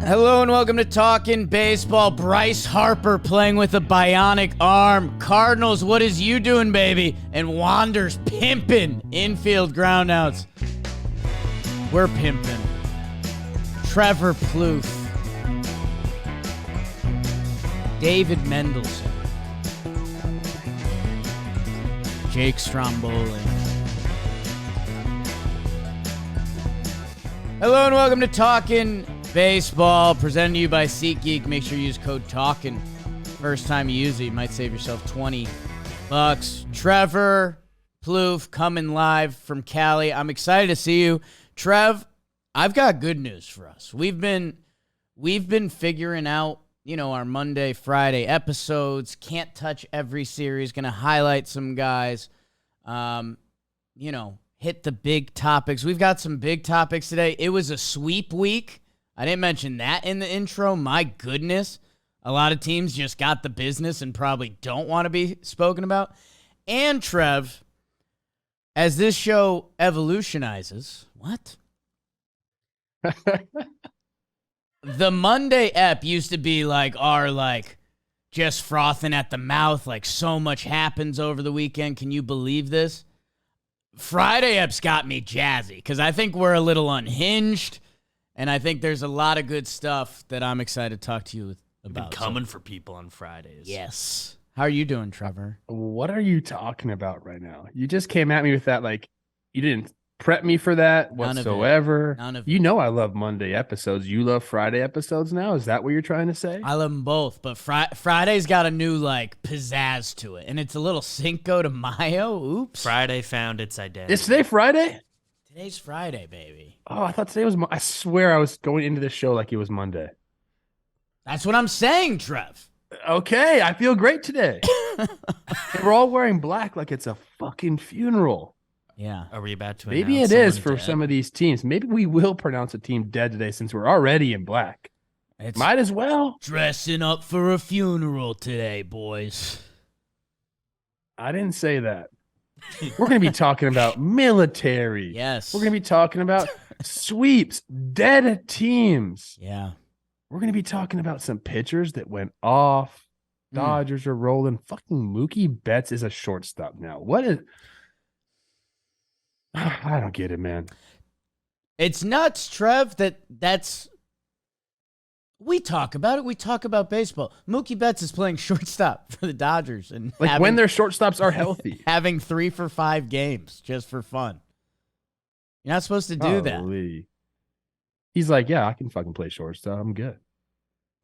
Hello and welcome to Talkin' Baseball. Bryce Harper playing with a bionic arm. Cardinals, what is you doing, baby? And Wander's pimping infield groundouts. We're pimping. Trevor Plouffe. David Mendelson. Jake Stromboli. Hello and welcome to Talkin' Baseball, presented to you by SeatGeek. Make sure you use code TALKIN. First time you use it, you might save yourself $20. Trevor Plouffe coming live from Cali. I'm excited to see you. Trev, I've got good news for us. We've been figuring out, our Monday, Friday episodes. Can't touch every series. Going to highlight some guys. Hit the big topics. We've got some big topics today. It was a sweep week. I didn't mention that in the intro. My goodness. A lot of teams just got the business and probably don't want to be spoken about. And Trev, as this show evolutionizes, what? The Monday ep used to be just frothing at the mouth, like so much happens over the weekend. Can you believe this? Friday ep's got me jazzy because I think we're a little unhinged. And I think there's a lot of good stuff that I'm excited to talk to you about. Been coming for people on Fridays. Yes. How are you doing, Trevor? What are you talking about right now? You just came at me with that you didn't prep me for that whatsoever. None of it. I love Monday episodes. You love Friday episodes now? Is that what you're trying to say? I love them both, but Friday's got a new pizzazz to it, and it's a little Cinco de Mayo. Oops. Friday found its identity. Is today Friday? Today's Friday, baby. Oh, I thought today was I swear I was going into this show like it was Monday. That's what I'm saying, Trev. Okay, I feel great today. And we're all wearing black like it's a fucking funeral. Yeah. Are we about to Maybe it is for some of these teams. Maybe we will pronounce a team dead today since we're already in black. Might as well. Dressing up for a funeral today, boys. I didn't say that. We're going to be talking about military. Yes. We're going to be talking about sweeps, dead teams. Yeah. We're going to be talking about some pitchers that went off. Dodgers are rolling. Fucking Mookie Betts is a shortstop now. What is... I don't get it, man. It's nuts, Trev, that's... We talk about it. We talk about baseball. Mookie Betts is playing shortstop for the Dodgers. And when their shortstops are healthy. Having 3 for 5 games just for fun. You're not supposed to do that. He's like, yeah, I can fucking play shortstop. I'm good.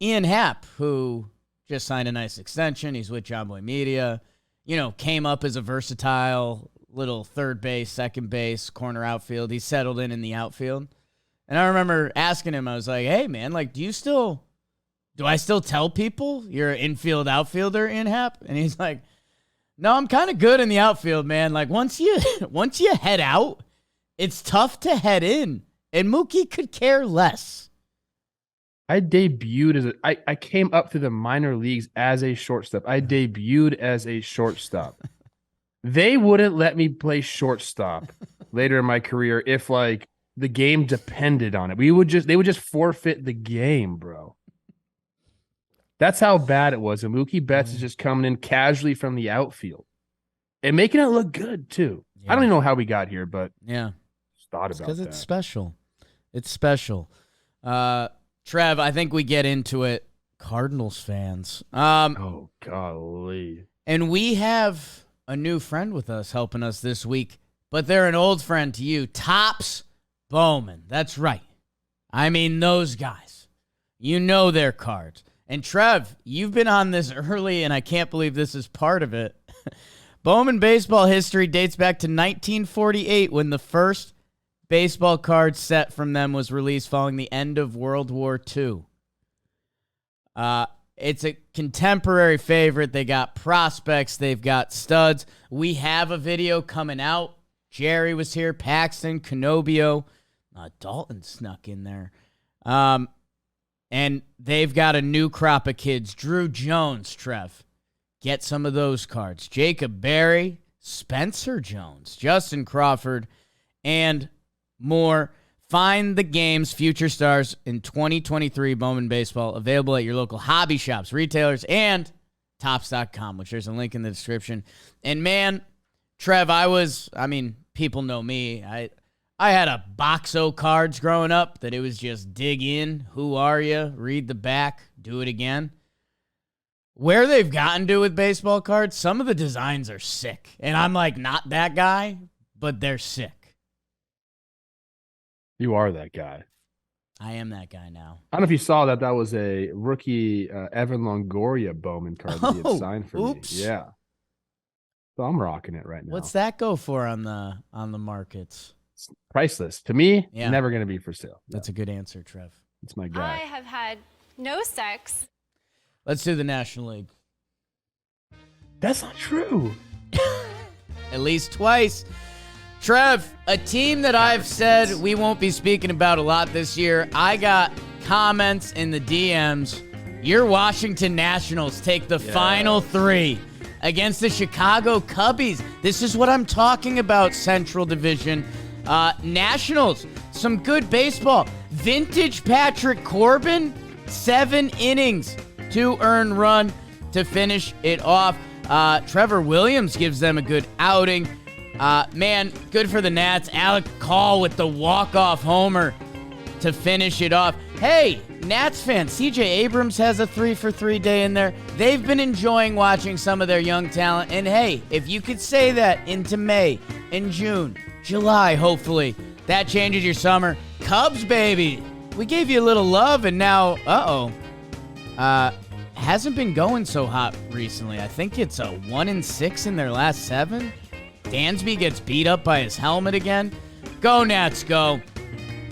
Ian Happ, who just signed a nice extension. He's with John Boy Media. Came up as a versatile little third base, second base, corner outfield. He settled in the outfield. And I remember asking him, I was like, hey, man, do I still tell people you're an infield outfielder, in Hap? And he's like, no, I'm kind of good in the outfield, man. Once you head out, it's tough to head in. And Mookie could care less. I debuted I came up through the minor leagues as a shortstop. I debuted as a shortstop. They wouldn't let me play shortstop later in my career if the game depended on it. They would just forfeit the game, bro. That's how bad it was. And Mookie Betts is just coming in casually from the outfield and making it look good too. Yeah. I don't even know how we got here, but yeah, just thought about that. Because it's special. It's special. Trev, I think we get into it. Cardinals fans. Oh, golly. And we have a new friend with us helping us this week, but they're an old friend to you. Topps Bowman. That's right. I mean, those guys. You know their cards. And Trev, you've been on this early, and I can't believe this is part of it. Bowman baseball history dates back to 1948 when the first baseball card set from them was released following the end of World War II. It's a contemporary favorite. They got prospects. They've got studs. We have a video coming out. Jerry was here. Paxton, Canobio. Dalton snuck in there. And they've got a new crop of kids. Drew Jones, Trev. Get some of those cards. Jacob Berry, Spencer Jones, Justin Crawford, and more. Find the game's future stars in 2023 Bowman Baseball, available at your local hobby shops, retailers, and Tops.com, which there's a link in the description. And man, Trev, people know me. I had a box of cards growing up that it was just dig in, who are you, read the back, do it again. Where they've gotten to with baseball cards, some of the designs are sick. And I'm like, not that guy, but they're sick. You are that guy. I am that guy now. I don't know if you saw that. That was a rookie Evan Longoria Bowman card that he had signed for me. Yeah. So I'm rocking it right now. What's that go for on the markets? It's priceless. To me, Yeah. never going to be for sale. That's a good answer, Trev. It's my I guy. have had no sex. Let's do the National League. That's not true. At least twice. Trev, a team that I've said we won't be speaking about a lot this year. I got comments in the DMs. Your Washington Nationals take the final 3 against the Chicago Cubbies. This is what I'm talking about, Central Division. Nationals, some good baseball. Vintage Patrick Corbin, 7 innings, 2 earned run to finish it off. Trevor Williams gives them a good outing. Man, good for the Nats. Alec Call with the walk-off homer to finish it off. Hey, Nats fans, CJ Abrams has a 3-for-3 day in there. They've been enjoying watching some of their young talent. And hey, if you could say that into May, in June, July, hopefully, that changes your summer. Cubs, baby. We gave you a little love, and now, hasn't been going so hot recently. I think it's a 1-6 in their last 7. Dansby gets beat up by his helmet again. Go Nats, go.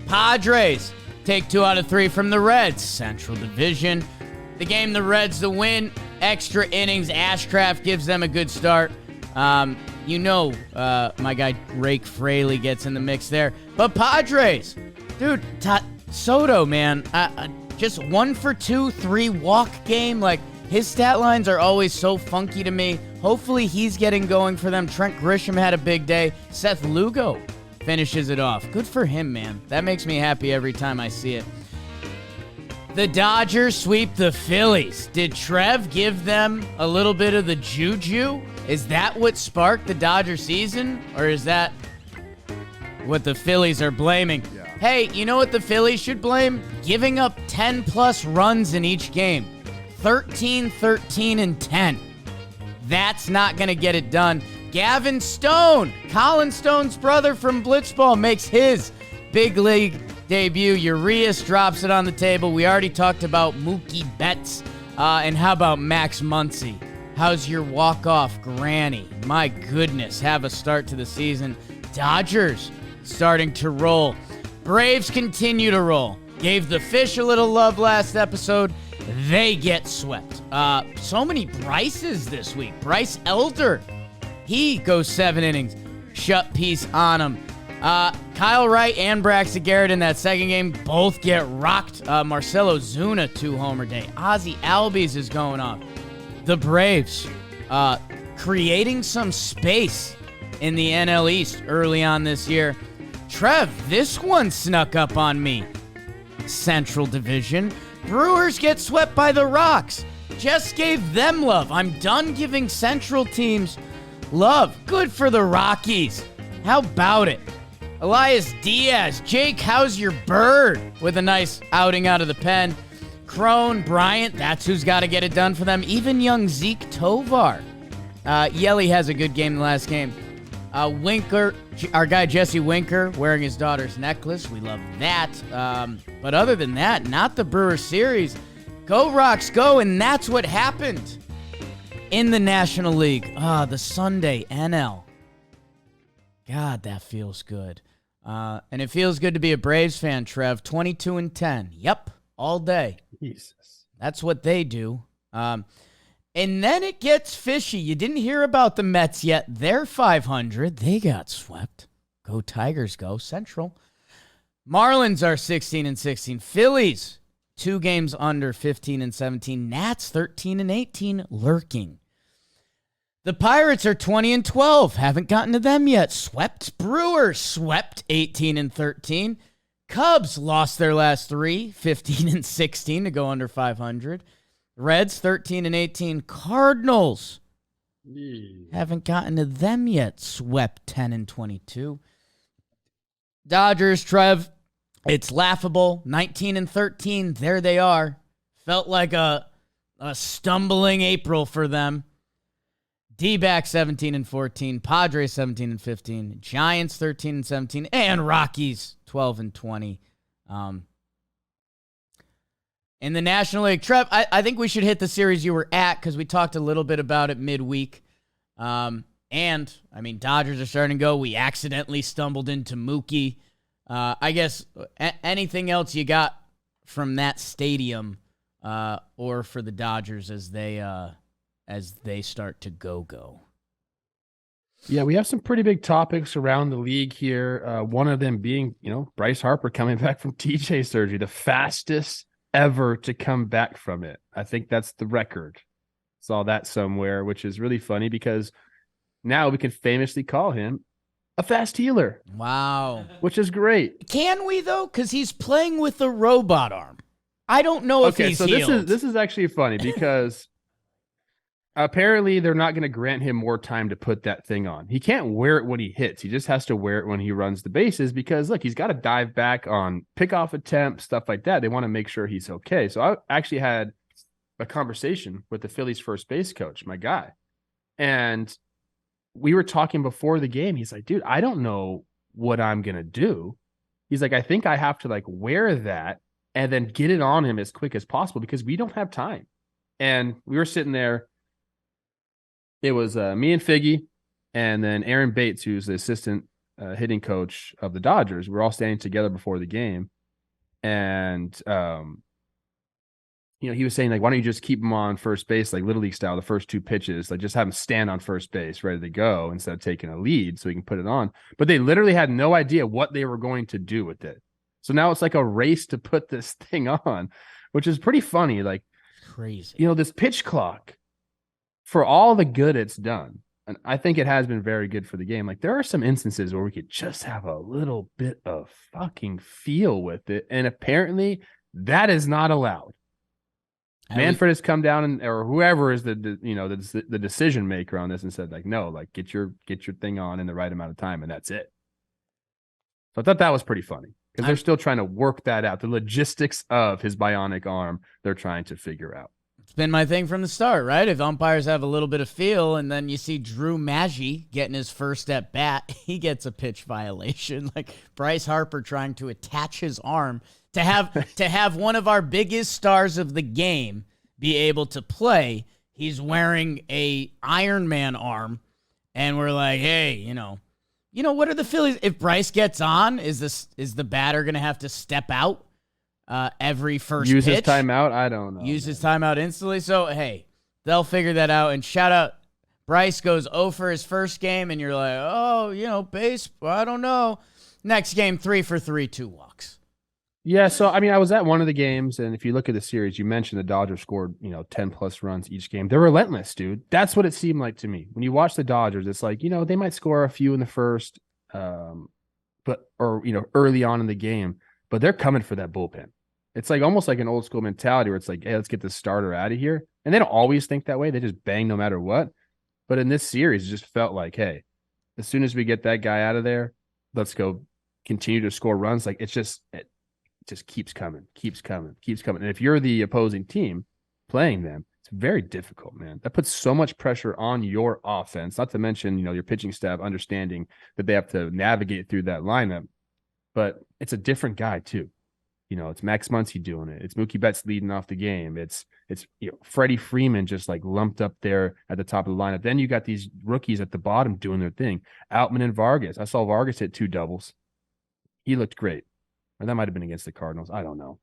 Padres take 2 out of 3 from the Reds. Central Division. The game, the Reds, the win. Extra innings. Ashcraft gives them a good start. My guy Rake Fraley gets in the mix there. But Padres, dude, Soto, man, just 1 for 2, 3 walk game. Like, his stat lines are always so funky to me. Hopefully he's getting going for them. Trent Grisham had a big day. Seth Lugo finishes it off. Good for him, man. That makes me happy every time I see it. The Dodgers sweep the Phillies. Did Trev give them a little bit of the juju? Is that what sparked the Dodger season? Or is that what the Phillies are blaming? Yeah. Hey, you know what the Phillies should blame? Giving up 10-plus runs in each game. 13, 13, and 10. That's not going to get it done. Gavin Stone, Colin Stone's brother from Blitzball, makes his big league debut. Urias drops it on the table. We already talked about Mookie Betts. And how about Max Muncy? How's your walk-off granny? My goodness, have a start to the season. Dodgers starting to roll. Braves continue to roll. Gave the Fish a little love last episode. They get swept. So many Bryces this week. Bryce Elder, he goes 7 innings. Shut piece on him. Kyle Wright and Braxton Garrett in that second game both get rocked. Marcelo Zuna, 2-homer day. Ozzie Albies is going off. The Braves creating some space in the NL East early on this year. Trev, this one snuck up on me. Central Division. Brewers get swept by the Rocks. Just gave them love. I'm done giving Central teams love. Good for the Rockies. How about it? Elias Diaz. Jake, how's your bird? With a nice outing out of the pen. Crone, Bryant, that's who's got to get it done for them. Even young Zeke Tovar. Yelly has a good game in the last game. Winker, our guy Jesse Winker, wearing his daughter's necklace. We love that. But other than that, not the Brewers series. Go Rocks, go, and that's what happened in the National League. The Sunday NL. God, that feels good. And it feels good to be a Braves fan, Trev. 22-10. Yep, all day. Jesus. That's what they do. And then it gets fishy. You didn't hear about the Mets yet. They're 500. They got swept. Go Tigers, go Central. Marlins are 16-16. Phillies, 2 games under 15-17. Nats 13-18, lurking. The Pirates are 20-12. Haven't gotten to them yet. Swept Brewers, swept 18-13. Cubs lost their last 3, 15 and 16 to go under 500. Reds 13 and 18. Cardinals haven't gotten to them yet. Swept 10 and 22. Dodgers, Trev, it's laughable. 19 and 13. There they are. Felt like a stumbling April for them. D-backs 17 and 14, Padres 17 and 15, Giants 13 and 17, and Rockies 12 and 20. In the National League, Trev, I think we should hit the series you were at because we talked a little bit about it midweek. And, I mean, Dodgers are starting to go. We accidentally stumbled into Mookie. I guess anything else you got from that stadium or for the Dodgers as they start to go. Yeah, we have some pretty big topics around the league here. One of them being, Bryce Harper coming back from TJ surgery, the fastest ever to come back from it. I think that's the record. Saw that somewhere, which is really funny because now we can famously call him a fast healer. Wow. Which is great. Can we, though? Because he's playing with a robot arm. I don't know if he's healed. This is actually funny because apparently they're not going to grant him more time to put that thing on. He can't wear it when he hits. He just has to wear it when he runs the bases because, look, he's got to dive back on pickoff attempt, stuff like that. They want to make sure he's okay. So I actually had a conversation with the Phillies first base coach, my guy. And we were talking before the game. He's like, dude, I don't know what I'm going to do. He's like, I think I have to wear that and then get it on him as quick as possible because we don't have time. And we were sitting there. It was me and Figgy and then Aaron Bates, who's the assistant hitting coach of the Dodgers. We're all standing together before the game. And, he was saying, why don't you just keep him on first base, like Little League style, the first 2 pitches, just have him stand on first base, ready to go instead of taking a lead so he can put it on. But they literally had no idea what they were going to do with it. So now it's like a race to put this thing on, which is pretty funny. Crazy. This pitch clock, for all the good it's done, and I think it has been very good for the game, there are some instances where we could just have a little bit of fucking feel with it, and apparently that is not allowed. Manfred has come down or whoever is the decision maker on this and said, no, get your thing on in the right amount of time, and that's it. So I thought that was pretty funny because they're still trying to work that out. The logistics of his bionic arm, they're trying to figure out. It's been my thing from the start, right? If umpires have a little bit of feel and then you see Drew Maggi getting his first at bat, he gets a pitch violation. Bryce Harper trying to attach his arm to have one of our biggest stars of the game be able to play. He's wearing a Iron Man arm, and we're like, hey, what are the Phillies? If Bryce gets on, is the batter going to have to step out every first use pitch? His timeout? I don't know. Use his timeout instantly. So, hey, they'll figure that out. And shout out, Bryce goes 0 for his first game, and you're like, oh, base, I don't know. Next game, 3 for 3, 2 walks. Yeah, so, I was at one of the games, and if you look at the series, you mentioned the Dodgers scored, 10-plus runs each game. They're relentless, dude. That's what it seemed like to me. When you watch the Dodgers, it's they might score a few in the first, early on in the game, but they're coming for that bullpen. It's almost like an old school mentality where it's hey, let's get this starter out of here. And they don't always think that way. They just bang no matter what. But in this series, it just felt hey, as soon as we get that guy out of there, let's go continue to score runs. It just keeps coming. And if you're the opposing team playing them, it's very difficult, man. That puts so much pressure on your offense, not to mention, your pitching staff understanding that they have to navigate through that lineup. But it's a different guy, too. It's Max Muncy doing it. It's Mookie Betts leading off the game. It's Freddie Freeman just lumped up there at the top of the lineup. Then you got these rookies at the bottom doing their thing. Outman and Vargas. I saw Vargas hit 2 doubles. He looked great. Or that might have been against the Cardinals. I don't know.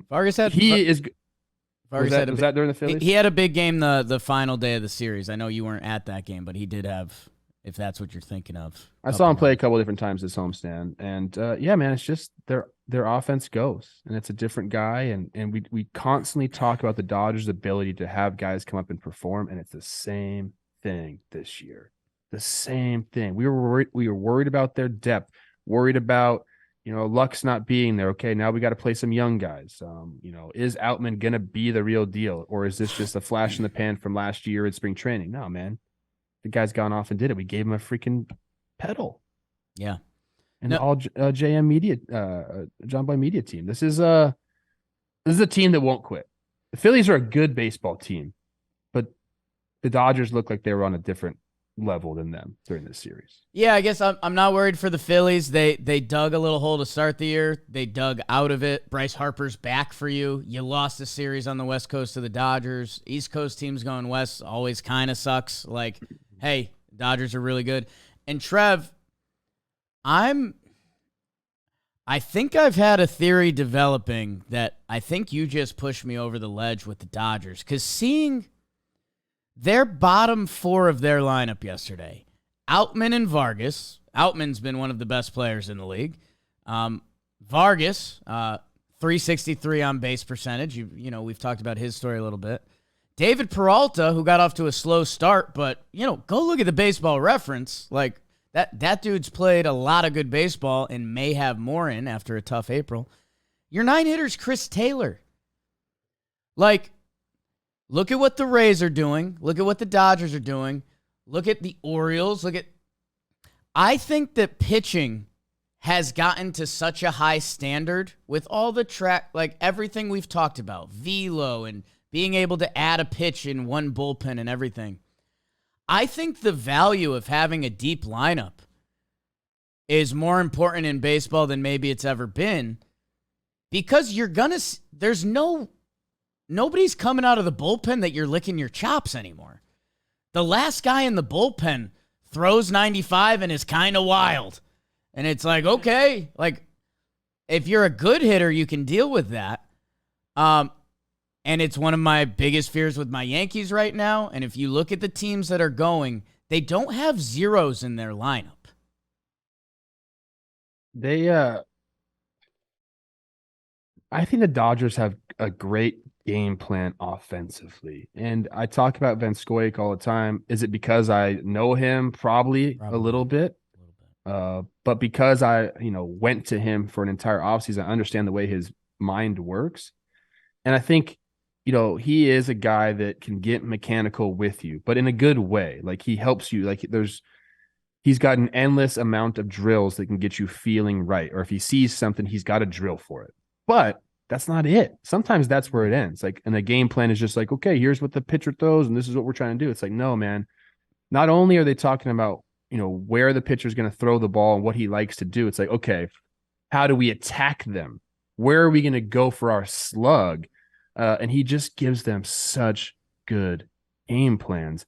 Vargas had was that during the Phillies? He had a big game the final day of the series. I know you weren't at that game, but he did have, if that's what you're thinking of. I saw him play a couple of different times this homestand. And yeah, man, it's just their offense goes. And it's a different guy. And we constantly talk about the Dodgers' ability to have guys come up and perform, and it's the same thing this year. The same thing. We were worried about their depth, worried about Luck's not being there. Okay, now we got to play some young guys. Is Outman going to be the real deal, or is this just a flash in the pan from last year at spring training? No, man. The guy's gone off and did it. We gave him a freaking pedal. Yeah. And all JM Media, John Boy Media team. This is a team that won't quit. The Phillies are a good baseball team, but the Dodgers look like they were on a different level than them during this series. Yeah, I guess I'm not worried for the Phillies. They dug a little hole to start the year. They dug out of it. Bryce Harper's back for you. You lost the series on the West Coast to the Dodgers. East Coast teams going west always kind of sucks. Like, hey, Dodgers are really good. And Trev, I think I've had a theory developing that I think you just pushed me over the ledge with the Dodgers, because seeing their bottom four of their lineup yesterday, Outman and Vargas. Outman's been one of the best players in the league. Vargas, 363 on base percentage. We've talked about his story a little bit. David Peralta, who got off to a slow start, but, go look at the Baseball Reference. Like, that dude's played a lot of good baseball and may have more in after a tough April. Your 9-hitter's Chris Taylor. Like, look at what the Rays are doing. Look at what the Dodgers are doing. Look at the Orioles. I think that pitching has gotten to such a high standard with all the everything we've talked about, velo and being able to add a pitch in one bullpen and everything. I think the value of having a deep lineup is more important in baseball than maybe it's ever been, because nobody's coming out of the bullpen that you're licking your chops anymore. The last guy in the bullpen throws 95 and is kind of wild. And it's like, okay, like, if you're a good hitter, you can deal with that. And it's one of my biggest fears with my Yankees right now. And if you look at the teams that are going, they don't have zeros in their lineup. I think the Dodgers have a great game plan offensively. And I talk about Venskoik all the time. Is it because I know him? Probably. A little bit. But because I, went to him for an entire offseason, I understand the way his mind works. And I think, he is a guy that can get mechanical with you, but in a good way. Like, he helps you. Like, he's got an endless amount of drills that can get you feeling right. Or if he sees something, he's got a drill for it. But that's not it. Sometimes that's where it ends. Like, and the game plan is just like, okay, here's what the pitcher throws, and this is what we're trying to do. It's like, no, man. Not only are they talking about, where the pitcher's going to throw the ball and what he likes to do, it's like, okay, how do we attack them? Where are we going to go for our slug? And he just gives them such good game plans.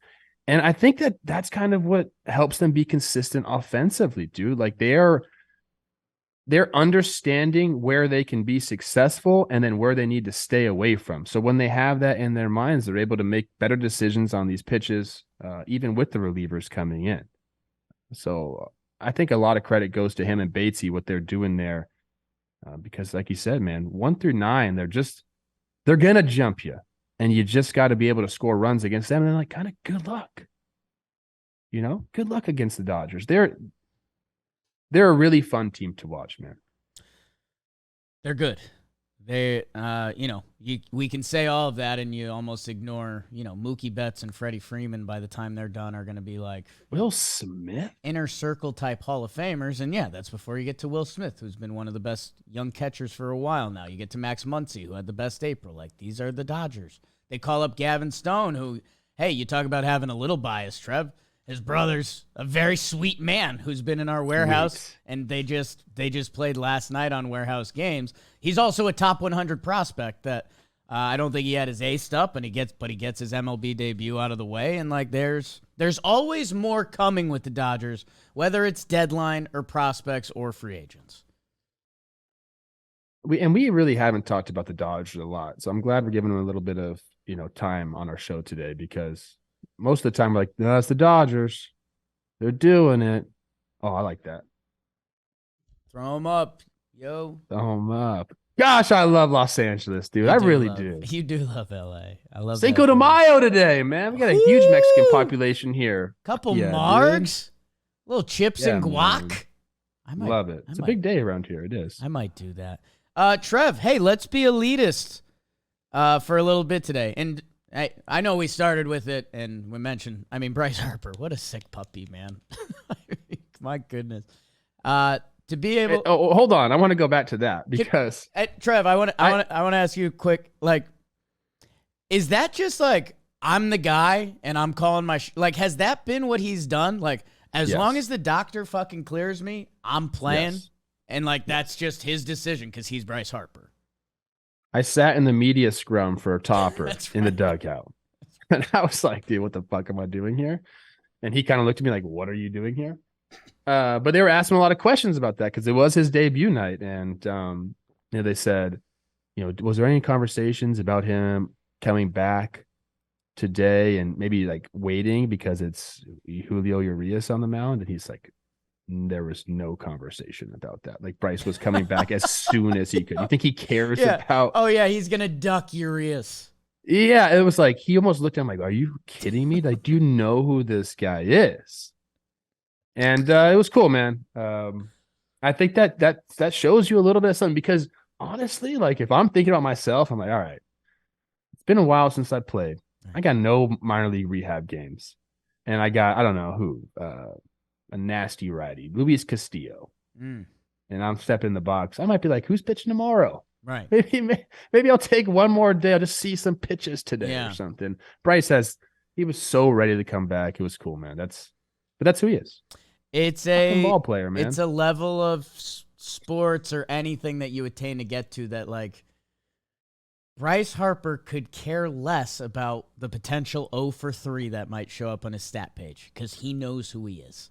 And I think that that's kind of what helps them be consistent offensively, dude. Like, they're understanding where they can be successful and then where they need to stay away from. So when they have that in their minds, they're able to make better decisions on these pitches, even with the relievers coming in. So I think a lot of credit goes to him and Batesy, what they're doing there. Because like you said, man, 1 through 9, they're going to jump you, and you just got to be able to score runs against them. And like, kind of good luck, good luck against the Dodgers. They're a really fun team to watch, man. They're good. They, we can say all of that, and you almost ignore, Mookie Betts and Freddie Freeman by the time they're done are going to be like Will Smith, inner circle type Hall of Famers. And yeah, that's before you get to Will Smith, who's been one of the best young catchers for a while now. You get to Max Muncy, who had the best April. Like, these are the Dodgers. They call up Gavin Stone, who, hey, you talk about having a little bias, Trev. His brother's a very sweet man who's been in our warehouse, and they just played last night on Warehouse Games. He's also a top 100 prospect that I don't think he had his ace up, but he gets his MLB debut out of the way. And like, there's always more coming with the Dodgers, whether it's deadline or prospects or free agents. We really haven't talked about the Dodgers a lot, so I'm glad we're giving them a little bit of time on our show today, because most of the time we're like, no, it's the Dodgers. They're doing it. Oh, I like that. Throw them up, yo. Throw them up. Gosh, I love Los Angeles, dude. I really do. You do love LA. I love Cinco de Mayo today, man. We got a huge Mexican population here. Couple margs, little chips and guac. Man. I might Love it. It's a big day around here. It is. I might do that. Trev, hey, let's be elitist for a little bit today. And I know we started with it and we mentioned, Bryce Harper. What a sick puppy, man. My goodness. To be able hold on. I want to go back to that because Trev, I want to ask you quick, like, is that just like I'm the guy and I'm calling my like, has that been what he's done? Like, as long as the doctor fucking clears me, I'm playing. Yes. And like, that's just his decision because he's Bryce Harper. I sat in the media scrum for a topper in the dugout. And I was like, dude, what the fuck am I doing here? And he kind of looked at me like, what are you doing here? But they were asking a lot of questions about that because it was his debut night. And they said, was there any conversations about him coming back today and maybe like waiting because it's Julio Urias on the mound? And he's like, there was no conversation about that. Like Bryce was coming back as soon as he could. You think he cares about? Oh yeah, he's gonna duck Urias. Yeah, it was like he almost looked at him like, "Are you kidding me? Like, do you know who this guy is?" And it was cool, man. I think that shows you a little bit of something because honestly, like if I'm thinking about myself, I'm like, all right, it's been a while since I played. I got no minor league rehab games, and I got I don't know who. A nasty righty, Luis Castillo. And I'm stepping in the box. I might be like, who's pitching tomorrow? Right. Maybe I'll take one more day. I'll just see some pitches today or something. Bryce he was so ready to come back. It was cool, man. But that's who he is. It's a ball player, man. It's a level of sports or anything that you attain to get to that like Bryce Harper could care less about the potential 0 for 3 that might show up on his stat page because he knows who he is.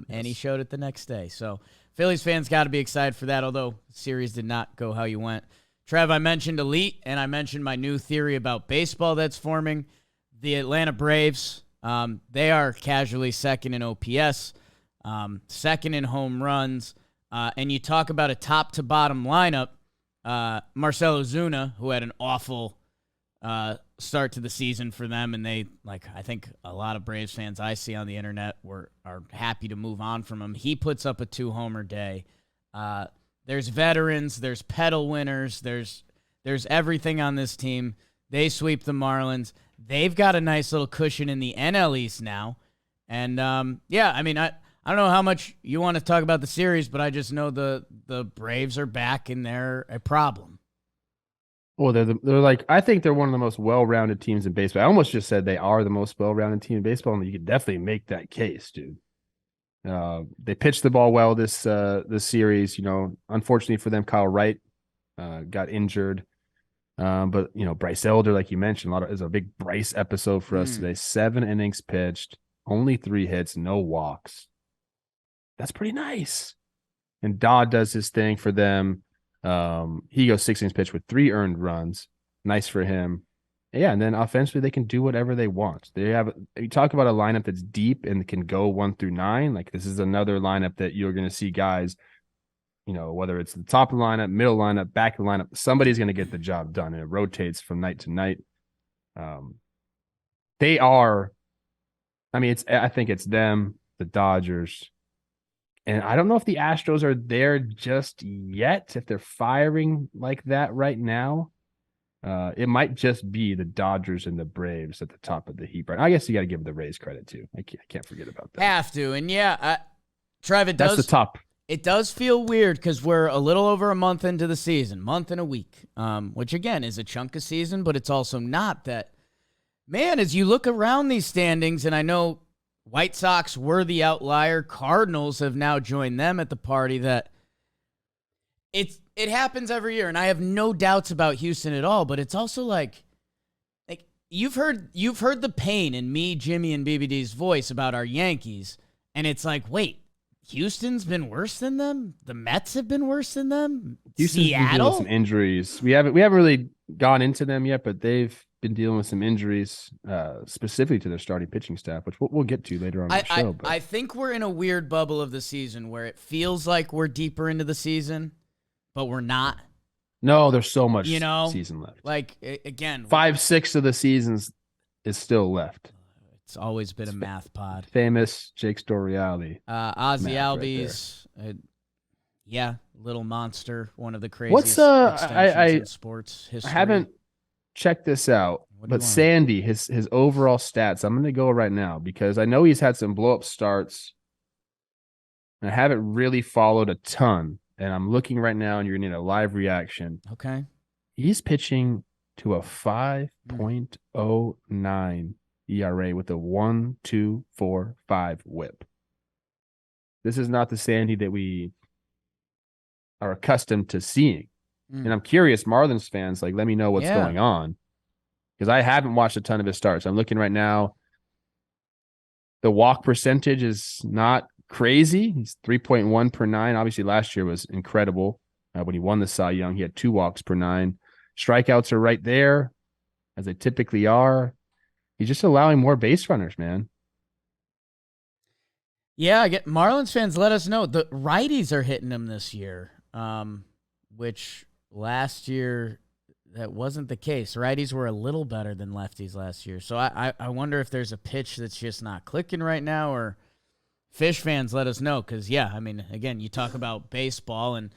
And he showed it the next day. So Phillies fans got to be excited for that, although the series did not go how you went. Trev, I mentioned elite, and I mentioned my new theory about baseball that's forming. The Atlanta Braves, they are casually second in OPS, second in home runs. And you talk about a top-to-bottom lineup, Marcell Ozuna, who had an awful start to the season for them, and they I think a lot of Braves fans I see on the internet are happy to move on from him. He puts up a 2-homer day. There's veterans, there's pedal winners, there's everything on this team. They sweep the Marlins. They've got a nice little cushion in the NL East now, and I don't know how much you want to talk about the series, but I just know the Braves are back and they're a problem. Well, they're like, I think they're one of the most well-rounded teams in baseball. I almost just said they are the most well-rounded team in baseball, and you could definitely make that case, dude. They pitched the ball well this series. Unfortunately for them, Kyle Wright got injured. But Bryce Elder, like you mentioned, is a big Bryce episode for us today. 7 innings pitched, only 3 hits, no walks. That's pretty nice. And Dodd does his thing for them. He goes 6 innings pitched with 3 earned runs. Nice for him. Yeah, and then offensively they can do whatever they want. You talk about a lineup that's deep and can go 1 through 9. Like this is another lineup that you're going to see guys, whether it's the top of the lineup, middle lineup, back of the lineup, somebody's going to get the job done, and it rotates from night to night. They are. I think it's them, the Dodgers. And I don't know if the Astros are there just yet, if they're firing like that right now. It might just be the Dodgers and the Braves at the top of the heap. Right? I guess you got to give the Rays credit, too. I can't forget about that. Have to. And, Trev, that's the top. It does feel weird because we're a little over a month into the season, month and a week, which, again, is a chunk of season, but it's also not that. Man, as you look around these standings, and I know White Sox were the outlier. Cardinals have now joined them at the party. That it happens every year, and I have no doubts about Houston at all. But it's also like you've heard the pain in me, Jimmy, and BBD's voice about our Yankees, and it's like, wait, Houston's been worse than them. The Mets have been worse than them. Houston's been dealing with some injuries. We haven't really gone into them yet, but they've been dealing with some injuries, specifically to their starting pitching staff, which we'll get to later on in the show. But I think we're in a weird bubble of the season where it feels like we're deeper into the season, but we're not. No, there's so much season left. Like, again, 5/6 of the seasons is still left. It's always been a math pod. Famous Jake Storiali. Ozzy Math Albies, little monster, one of the What's, craziest extensions in sports history. I haven't checked this out, What do you but want? Sandy, his overall stats, I'm going to go right now because I know he's had some blow-up starts. And I haven't really followed a ton. And I'm looking right now, and you're going to need a live reaction. Okay. He's pitching to a 5.09 ERA with a 1.245 whip. This is not the Sandy that we are accustomed to seeing. And I'm curious, Marlins fans, like, let me know what's going on. Because I haven't watched a ton of his starts. I'm looking right now. The walk percentage is not crazy. He's 3.1 per 9. Obviously, last year was incredible. When he won the Cy Young, he had 2 walks per 9. Strikeouts are right there, as they typically are. He's just allowing more base runners, man. Yeah, I get Marlins fans. Let us know. The righties are hitting him this year, which last year that wasn't the case. Righties were a little better than lefties last year. So I wonder if there's a pitch that's just not clicking right now, or Fish fans, let us know. Because, again, you talk about baseball, and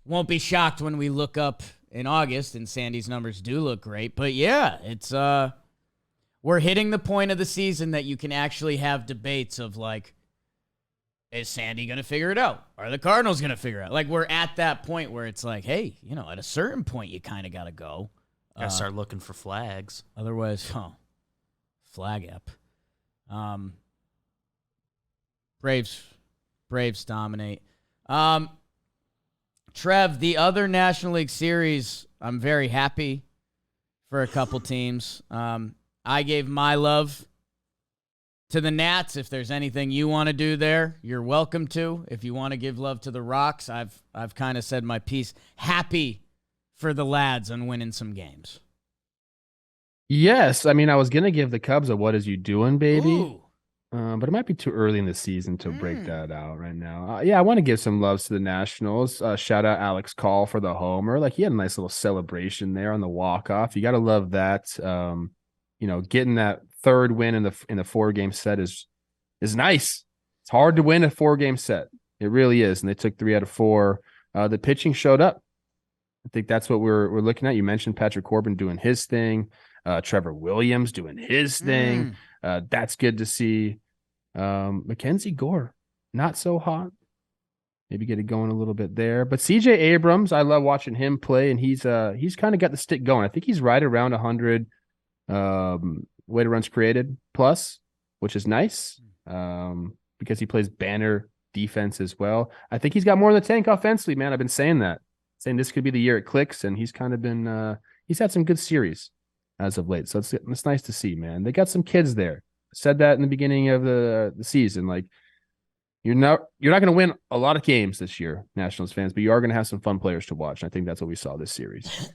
won't be shocked when we look up in August and Sandy's numbers do look great. But, yeah, it's we're hitting the point of the season that you can actually have debates of, like, is Sandy going to figure it out? Are the Cardinals going to figure it out? Like, we're at that point where it's like, hey, at a certain point, you kind of got to go. Gotta start looking for flags. Otherwise, flag up. Braves dominate. Trev, the other National League Series, I'm very happy for a couple teams. I gave my love to the Nats. If there's anything you want to do there, you're welcome to. If you want to give love to the Rocks, I've kind of said my piece. Happy for the lads on winning some games. Yes, I was going to give the Cubs a "what is you doing, baby?" Ooh. But it might be too early in the season to break that out right now. I want to give some loves to the Nationals. Shout out Alex Call for the homer. Like, he had a nice little celebration there on the walk-off. You got to love that. Getting that third win in the 4-game set is nice. It's hard to win a 4-game set. It really is. And they took 3 out of 4. The pitching showed up. I think that's what we're looking at. You mentioned Patrick Corbin doing his thing. Trevor Williams doing his thing. That's good to see. Mackenzie Gore, not so hot. Maybe get it going a little bit there. But CJ Abrams, I love watching him play, and he's kind of got the stick going. I think he's right around 100 weighted runs created plus, which is nice because he plays banner defense as well. I think he's got more in the tank offensively, man. I've been saying that. Saying this could be the year it clicks, and he's kind of been he's had some good series as of late. So it's nice to see, man. They got some kids there. Said that in the beginning of the season. Like, you're not going to win a lot of games this year, Nationals fans, but you are going to have some fun players to watch. And I think that's what we saw this series.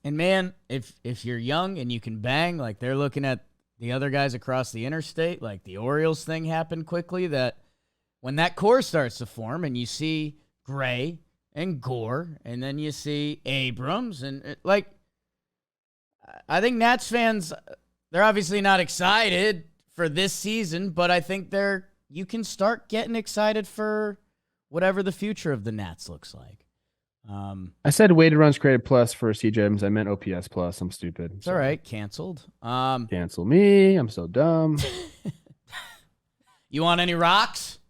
And man, if you're young and you can bang, like they're looking at the other guys across the interstate, like the Orioles thing happened quickly, that when that core starts to form and you see Gray and Gore, and then you see Abrams, and I think Nats fans, they're obviously not excited for this season, but I think you can start getting excited for whatever the future of the Nats looks like. I said weighted runs created plus for CJ Abrams. I meant OPS plus. I'm stupid. It's all right. Canceled. Cancel me. I'm so dumb. You want any rocks?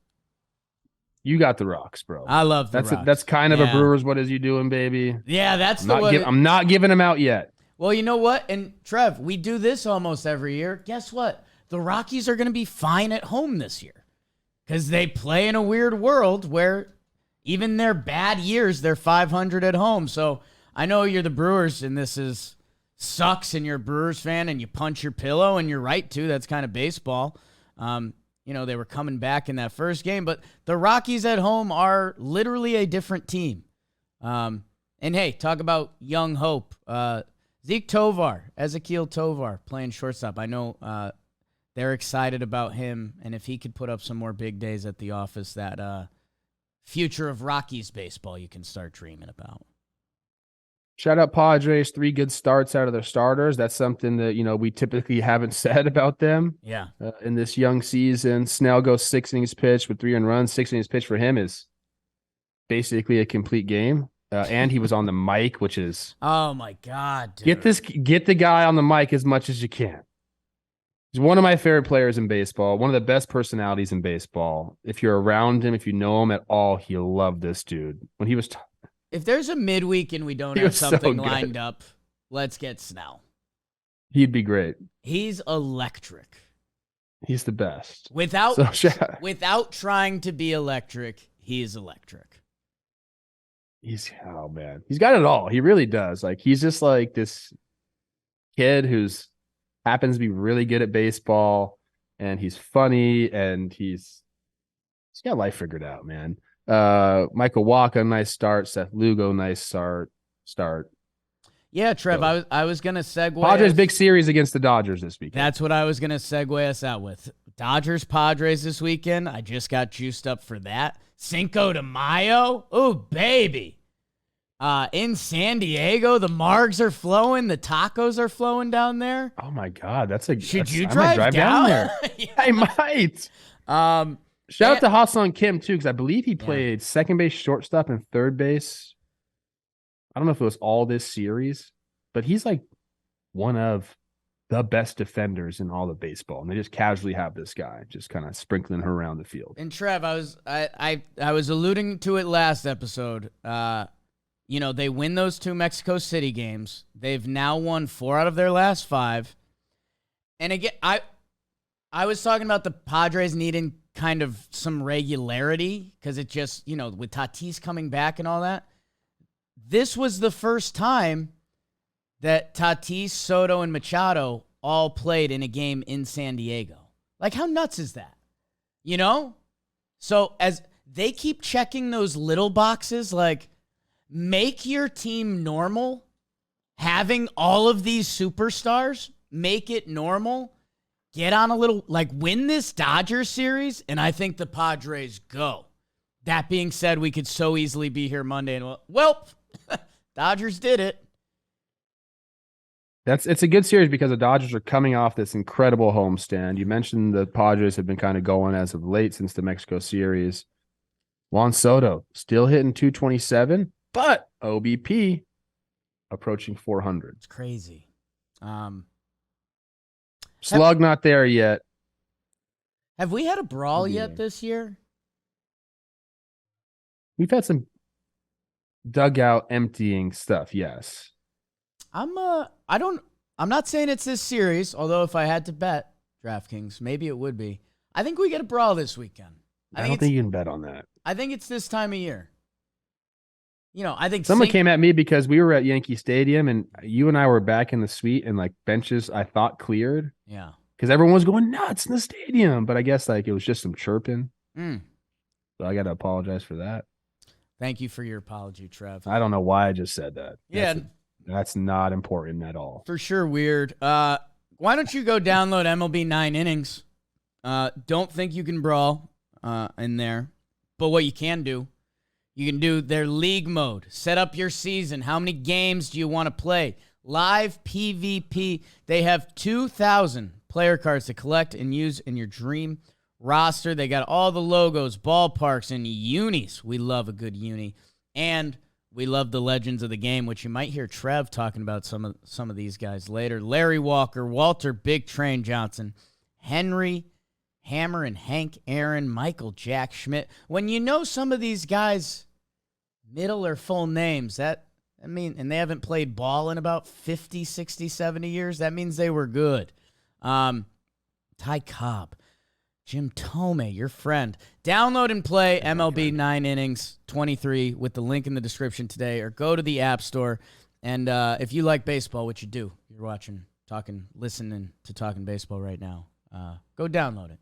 You got the Rocks, bro. I love the Rocks. That's kind of a Brewers. What is you doing, baby? Yeah, that's I'm not giving them out yet. Well, you know what? And Trev, we do this almost every year. Guess what? The Rockies are going to be fine at home this year because they play in a weird world where even their bad years, they're 500 at home. So I know you're the Brewers, and this sucks, and you're a Brewers fan, and you punch your pillow, and you're right, too. That's kind of baseball. They were coming back in that first game, but the Rockies at home are literally a different team. And, hey, talk about young hope. Ezekiel Tovar playing shortstop. I know they're excited about him, and if he could put up some more big days at the office, that future of Rockies baseball you can start dreaming about. Shout out Padres, 3 good starts out of their starters. That's something that, we typically haven't said about them. Yeah. In this young season. Snell goes 6 innings pitched with 3 earned runs. 6 innings pitched for him is basically a complete game. And he was on the mic, which is Oh my God, dude. get the guy on the mic as much as you can. He's one of my favorite players in baseball, one of the best personalities in baseball. If you're around him, if you know him at all, he'll love this dude. When he was If there's a midweek and we don't He have was so something good. lined up, let's get Snell. he'd be great. He's electric. He's the best. Without So without trying to be electric, he is electric. he's got it all. He really does. Like he's just like this kid who's happens to be really good at baseball, and he's funny, and he's got life figured out, man. Michael Wacha, nice start. Seth Lugo, nice start. Yeah, Trev, I was gonna segue. Padres big series against the Dodgers this weekend. That's what I was gonna segue us out with. Dodgers Padres this weekend. I just got juiced up for that. Cinco de Mayo. Oh baby. In San Diego, the margs are flowing, the tacos are flowing down there. Oh my God, Should you I might drive down there? Yeah. I might. Shout out to Hassan Kim too, because I believe he played second base, shortstop, and third base. I don't know if it was all this series, but he's like one of the best defenders in all of baseball, and they just casually have this guy just kind of sprinkling her around the field. And Trev, I was alluding to it last episode. They win those 2 Mexico City games. They've now won 4 out of their last 5. And again, I was talking about the Padres needing kind of some regularity because it just, with Tatis coming back and all that. This was the first time that Tatis, Soto, and Machado all played in a game in San Diego. Like, how nuts is that? So as they keep checking those little boxes, like, make your team normal. Having all of these superstars, make it normal. Get on a little, win this Dodgers series, and I think the Padres go. That being said, we could so easily be here Monday and, Dodgers did it. It's a good series because the Dodgers are coming off this incredible homestand. You mentioned the Padres have been kind of going as of late since the Mexico series. Juan Soto still hitting 227, but OBP approaching 400. It's crazy. Slug not there yet. Have we had a brawl yet this year? We've had some dugout emptying stuff, yes. I'm not saying it's this series, although if I had to bet DraftKings, maybe it would be. I think we get a brawl this weekend. I don't think you can bet on that. I think it's this time of year. I think someone came at me because we were at Yankee Stadium and you and I were back in the suite and benches I thought cleared. Yeah. Because everyone was going nuts in the stadium. But I guess it was just some chirping. So I got to apologize for that. Thank you for your apology, Trev. I don't know why I just said that. Yeah. That's not important at all. For sure weird. Why don't you go download MLB 9 innings? Don't think you can brawl in there. But what you can do their league mode. Set up your season. How many games do you want to play? Live PvP. They have 2,000 player cards to collect and use in your dream roster. They got all the logos, ballparks, and unis. We love a good uni. And we love the legends of the game, which you might hear Trev talking about some of these guys later. Larry Walker, Walter Big Train Johnson, Henry Hammer and Hank Aaron, Michael Jack Schmidt. When you know some of these guys' middle or full names, and they haven't played ball in about 50, 60, 70 years, that means they were good. Ty Cobb, Jim Tome, your friend. Download and play MLB 9 innings 23 with the link in the description today, or go to the App Store. And if you like baseball, which you do, you're listening to Talking Baseball right now, go download it.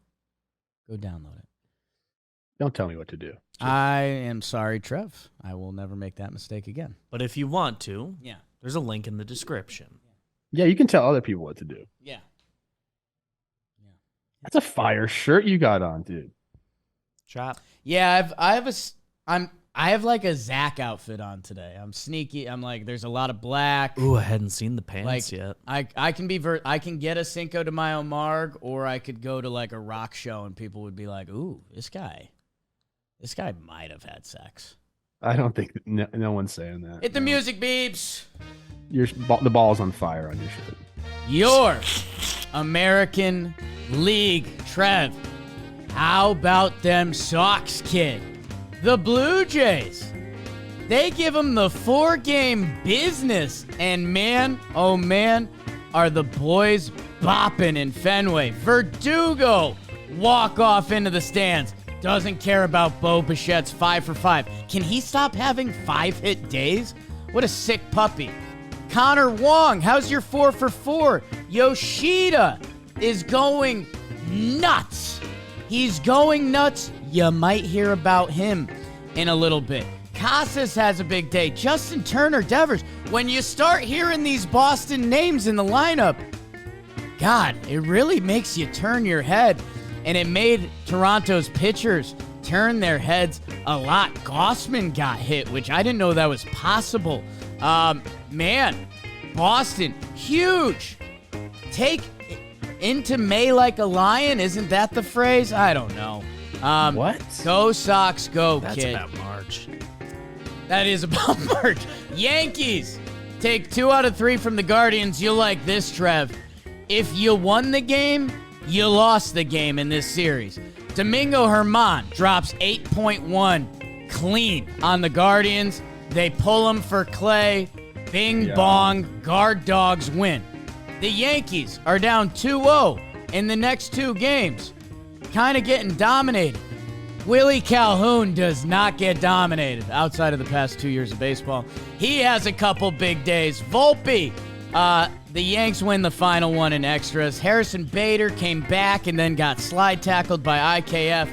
Don't tell me what to do. I am sorry, Trev. I will never make that mistake again. But if you want to, yeah, there's a link in the description. Yeah, you can tell other people what to do. Yeah. That's a fire shirt you got on, dude. Chop. Yeah, I have like a Zach outfit on today. I'm sneaky. I'm like, there's a lot of black. Ooh, I hadn't seen the pants yet. I can be I can get a Cinco de Mayo marg, or I could go to like a rock show and people would be like, "Ooh, this guy might have had sex." I don't think no one's saying that. Hit the music, Beeps. The ball's on fire on your shirt. Your American League, Trev. How about them Sox, kid? The Blue Jays. They give them the 4-game business. And man, oh man, are the boys bopping in Fenway. Verdugo walk off into the stands. Doesn't care about Bo Bichette's 5 for 5. Can he stop having 5-hit days? What a sick puppy. Connor Wong, how's your 4 for 4? Yoshida is going nuts. He's going nuts. You might hear about him in a little bit. Casas has a big day. Justin Turner, Devers. When you start hearing these Boston names in the lineup, God, it really makes you turn your head. And it made Toronto's pitchers turn their heads a lot. Gossman got hit, which I didn't know that was possible. Man, Boston, huge. Take into May like a lion. Isn't that the phrase? I don't know. What? Go Sox, go, That's kid. about March. That is about March. Yankees take 2 out of 3 from the Guardians. You'll like this, Trev. If you won the game, you lost the game in this series. Domingo Germán drops 8.1 clean on the Guardians. They pull him for Clay. Bing bong, guard dogs win. The Yankees are down 2-0 in the next 2 games. Kind of getting dominated. Willie Calhoun does not get dominated outside of the past 2 years of baseball. He has a couple big days. Volpe, the Yanks win the final one in extras. Harrison Bader came back and then got slide tackled by IKF.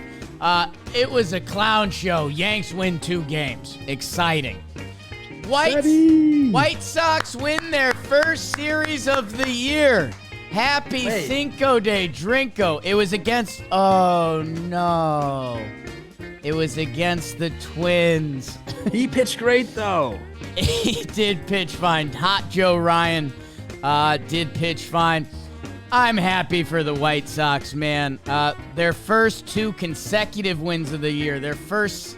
It was a clown show. Yanks win 2 games. Exciting. White Sox win their first series of the year. Happy Cinco de Drinko. It was against, oh no. It was against the Twins. He pitched great, though. He did pitch fine. Hot Joe Ryan did pitch fine. I'm happy for the White Sox, man. Their first 2 consecutive wins of the year. Their first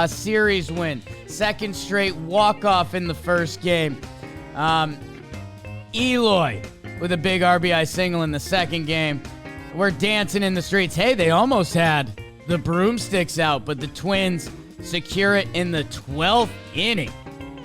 series win. Second straight walk-off in the first game. Eloy with a big RBI single in the second game. We're dancing in the streets. Hey, they almost had the broomsticks out, but the Twins secure it in the 12th inning.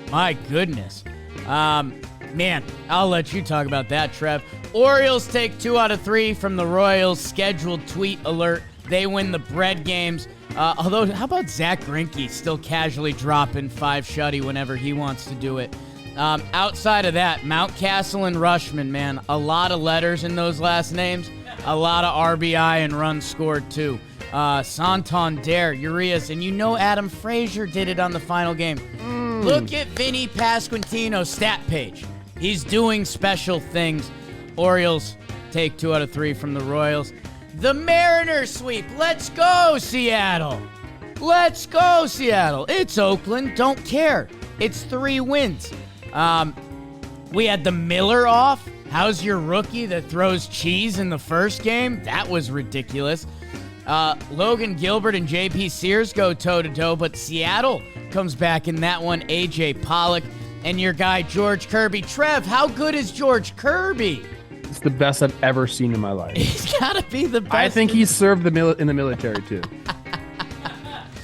My goodness. Man, I'll let you talk about that, Trev. Orioles take 2 out of 3 from the Royals. Scheduled tweet alert. They win the bread games. Although, how about Zach Greinke still casually dropping 5 shutty whenever he wants to do it? Outside of that, Mountcastle and Rushman, man, a lot of letters in those last names. A lot of RBI and runs scored, too. Santander, Urias, and you know Adam Frazier did it on the final game. Look at Vinny Pasquantino's stat page. He's doing special things. Orioles take 2 out of 3 from the Royals. The Mariners sweep. Let's go, Seattle. Let's go, Seattle. It's Oakland. Don't care. It's 3 wins. We had the Miller off. How's your rookie that throws cheese in the first game? That was ridiculous. Logan Gilbert and JP Sears go toe-to-toe, but Seattle comes back in that one. AJ Pollock and your guy George Kirby. Trev, how good is George Kirby? It's the best I've ever seen in my life. He's got to be the best. I think he served in the military, too.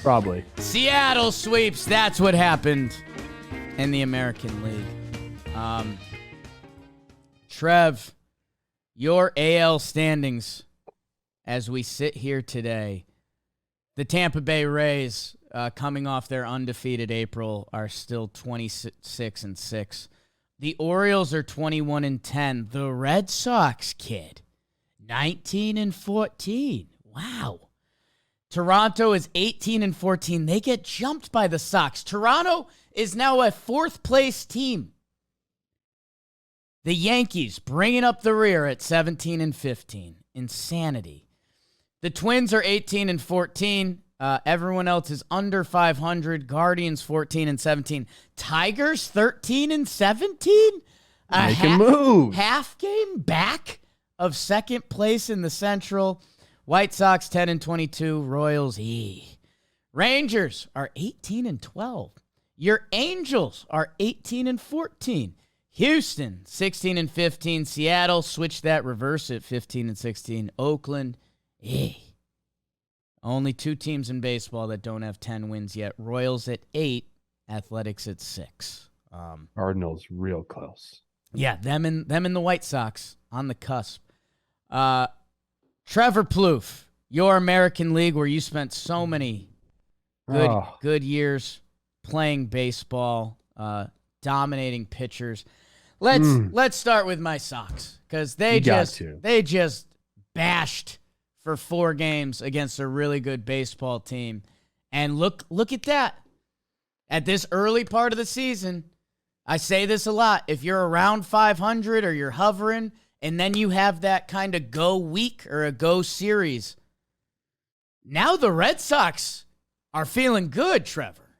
Probably. Seattle sweeps. That's what happened in the American League. Trev, your AL standings as we sit here today. The Tampa Bay Rays, coming off their undefeated April, are still 26-6. The Orioles are 21-10. The Red Sox, kid, 19-14. Wow. Toronto is 18-14. They get jumped by the Sox. Toronto is now a 4th place team. The Yankees bringing up the rear at 17-15. Insanity. The Twins are 18-14. Everyone else is under 500. Guardians 14 and 17. Tigers 13 and 17. Make a move. Half game back of second place in the Central. White Sox 10 and 22. Royals Rangers are 18 and 12. Your Angels are 18 and 14. Houston 16 and 15. Seattle switched that reverse at 15 and 16. Oakland only 2 teams in baseball that don't have 10 wins yet. Royals at 8, Athletics at 6. Cardinals real close. Yeah, them and the White Sox on the cusp. Trevor Plouffe, your American League where you spent so many good years playing baseball, dominating pitchers. Let's start with my Sox because they just bashed for 4 games against a really good baseball team. And look at that. At this early part of the season, I say this a lot. If you're around 500 or you're hovering, and then you have that kind of go week or a go series, now the Red Sox are feeling good, Trevor.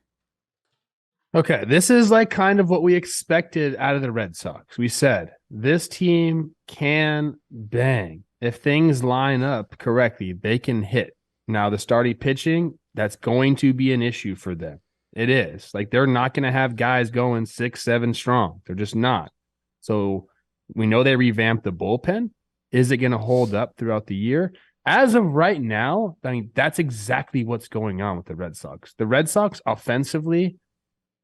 Okay, this is like kind of what we expected out of the Red Sox. We said this team can bang. If things line up correctly, they can hit. Now, the starting pitching, that's going to be an issue for them. It is. Like, they're not going to have guys going 6-7 strong. They're just not. So we know they revamped the bullpen. Is it going to hold up throughout the year? As of right now, I mean, that's exactly what's going on with the Red Sox. The Red Sox offensively,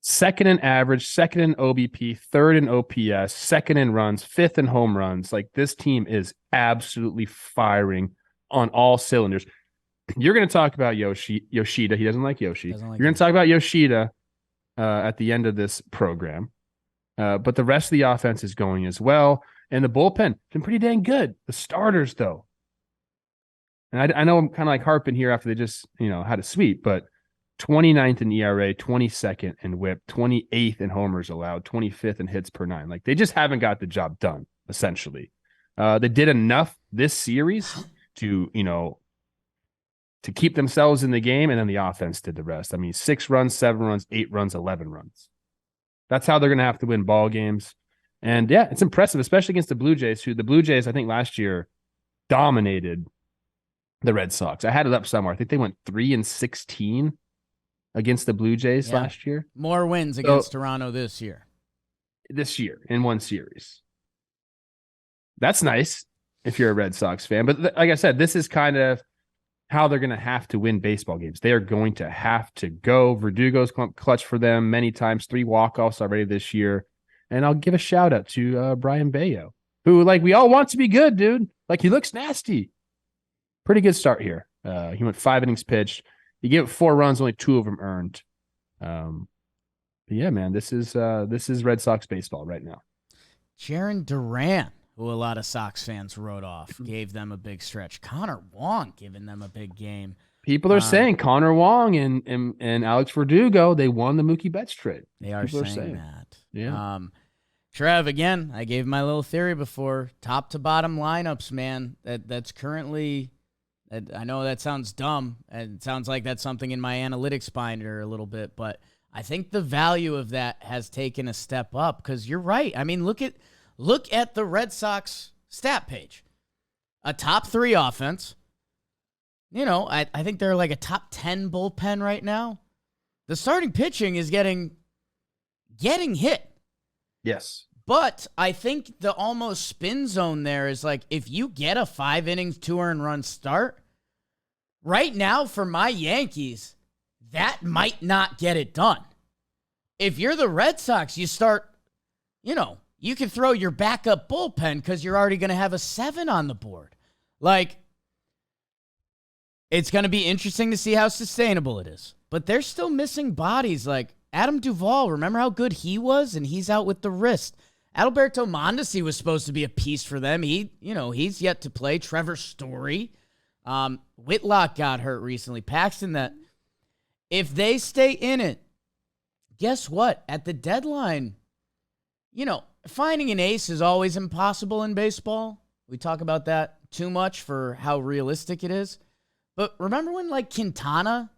second in average, second in OBP, third in OPS, second in runs, fifth in home runs. Like, this team is absolutely firing on all cylinders. You're going to talk about Yoshida. He doesn't like Yoshi. You're going to talk about Yoshida at the end of this program. But the rest of the offense is going as well. And the bullpen been pretty dang good. The starters, though. And I know I'm kind of like harping here after they just, had a sweep, but 29th in ERA, 22nd in WHIP, 28th in homers allowed, 25th in hits per 9. Like, they just haven't got the job done, essentially. They did enough this series to keep themselves in the game, and then the offense did the rest. I mean, 6 runs, 7 runs, 8 runs, 11 runs. That's how they're going to have to win ball games. And, yeah, it's impressive, especially against the Blue Jays, who the Blue Jays, I think, last year dominated the Red Sox. I had it up somewhere. I think they went 3-16 against the Blue Jays last year. More wins against Toronto this year. This year in one series. That's nice if you're a Red Sox fan. But like I said, this is kind of how they're going to have to win baseball games. They are going to have to go. Verdugo's clutch for them many times, 3 walk-offs already this year. And I'll give a shout out to Brian Bayo, who, like, we all want to be good, dude. Like, he looks nasty. Pretty good start here. He went 5 innings pitched. He gave 4 runs, only 2 of them earned. But yeah, man, this is Red Sox baseball right now. Jarren Duran, who a lot of Sox fans wrote off, gave them a big stretch. Connor Wong giving them a big game. People are saying Connor Wong and Alex Verdugo, they won the Mookie Betts trade. They are saying that. Yeah. Trev, again, I gave my little theory before. Top to bottom lineups, man. That's currently, I know that sounds dumb, and it sounds like that's something in my analytics binder a little bit, but I think the value of that has taken a step up because you're right. I mean, look at the Red Sox stat page. A top 3 offense. I think they're like a top 10 bullpen right now. The starting pitching is getting hit. Yes. But I think the almost spin zone there is like, if you get a 5 innings, 2 earned run start, right now for my Yankees, that might not get it done. If you're the Red Sox, you start, you can throw your backup bullpen because you're already going to have a 7 on the board. Like, it's going to be interesting to see how sustainable it is. But they're still missing bodies. Like Adam Duvall, remember how good he was? And he's out with the wrist. Adalberto Mondesi was supposed to be a piece for them. He's yet to play. Trevor Story. Whitlock got hurt recently. Paxton, that if they stay in it, guess what? At the deadline, finding an ace is always impossible in baseball. We talk about that too much for how realistic it is. But remember when, like, Quintana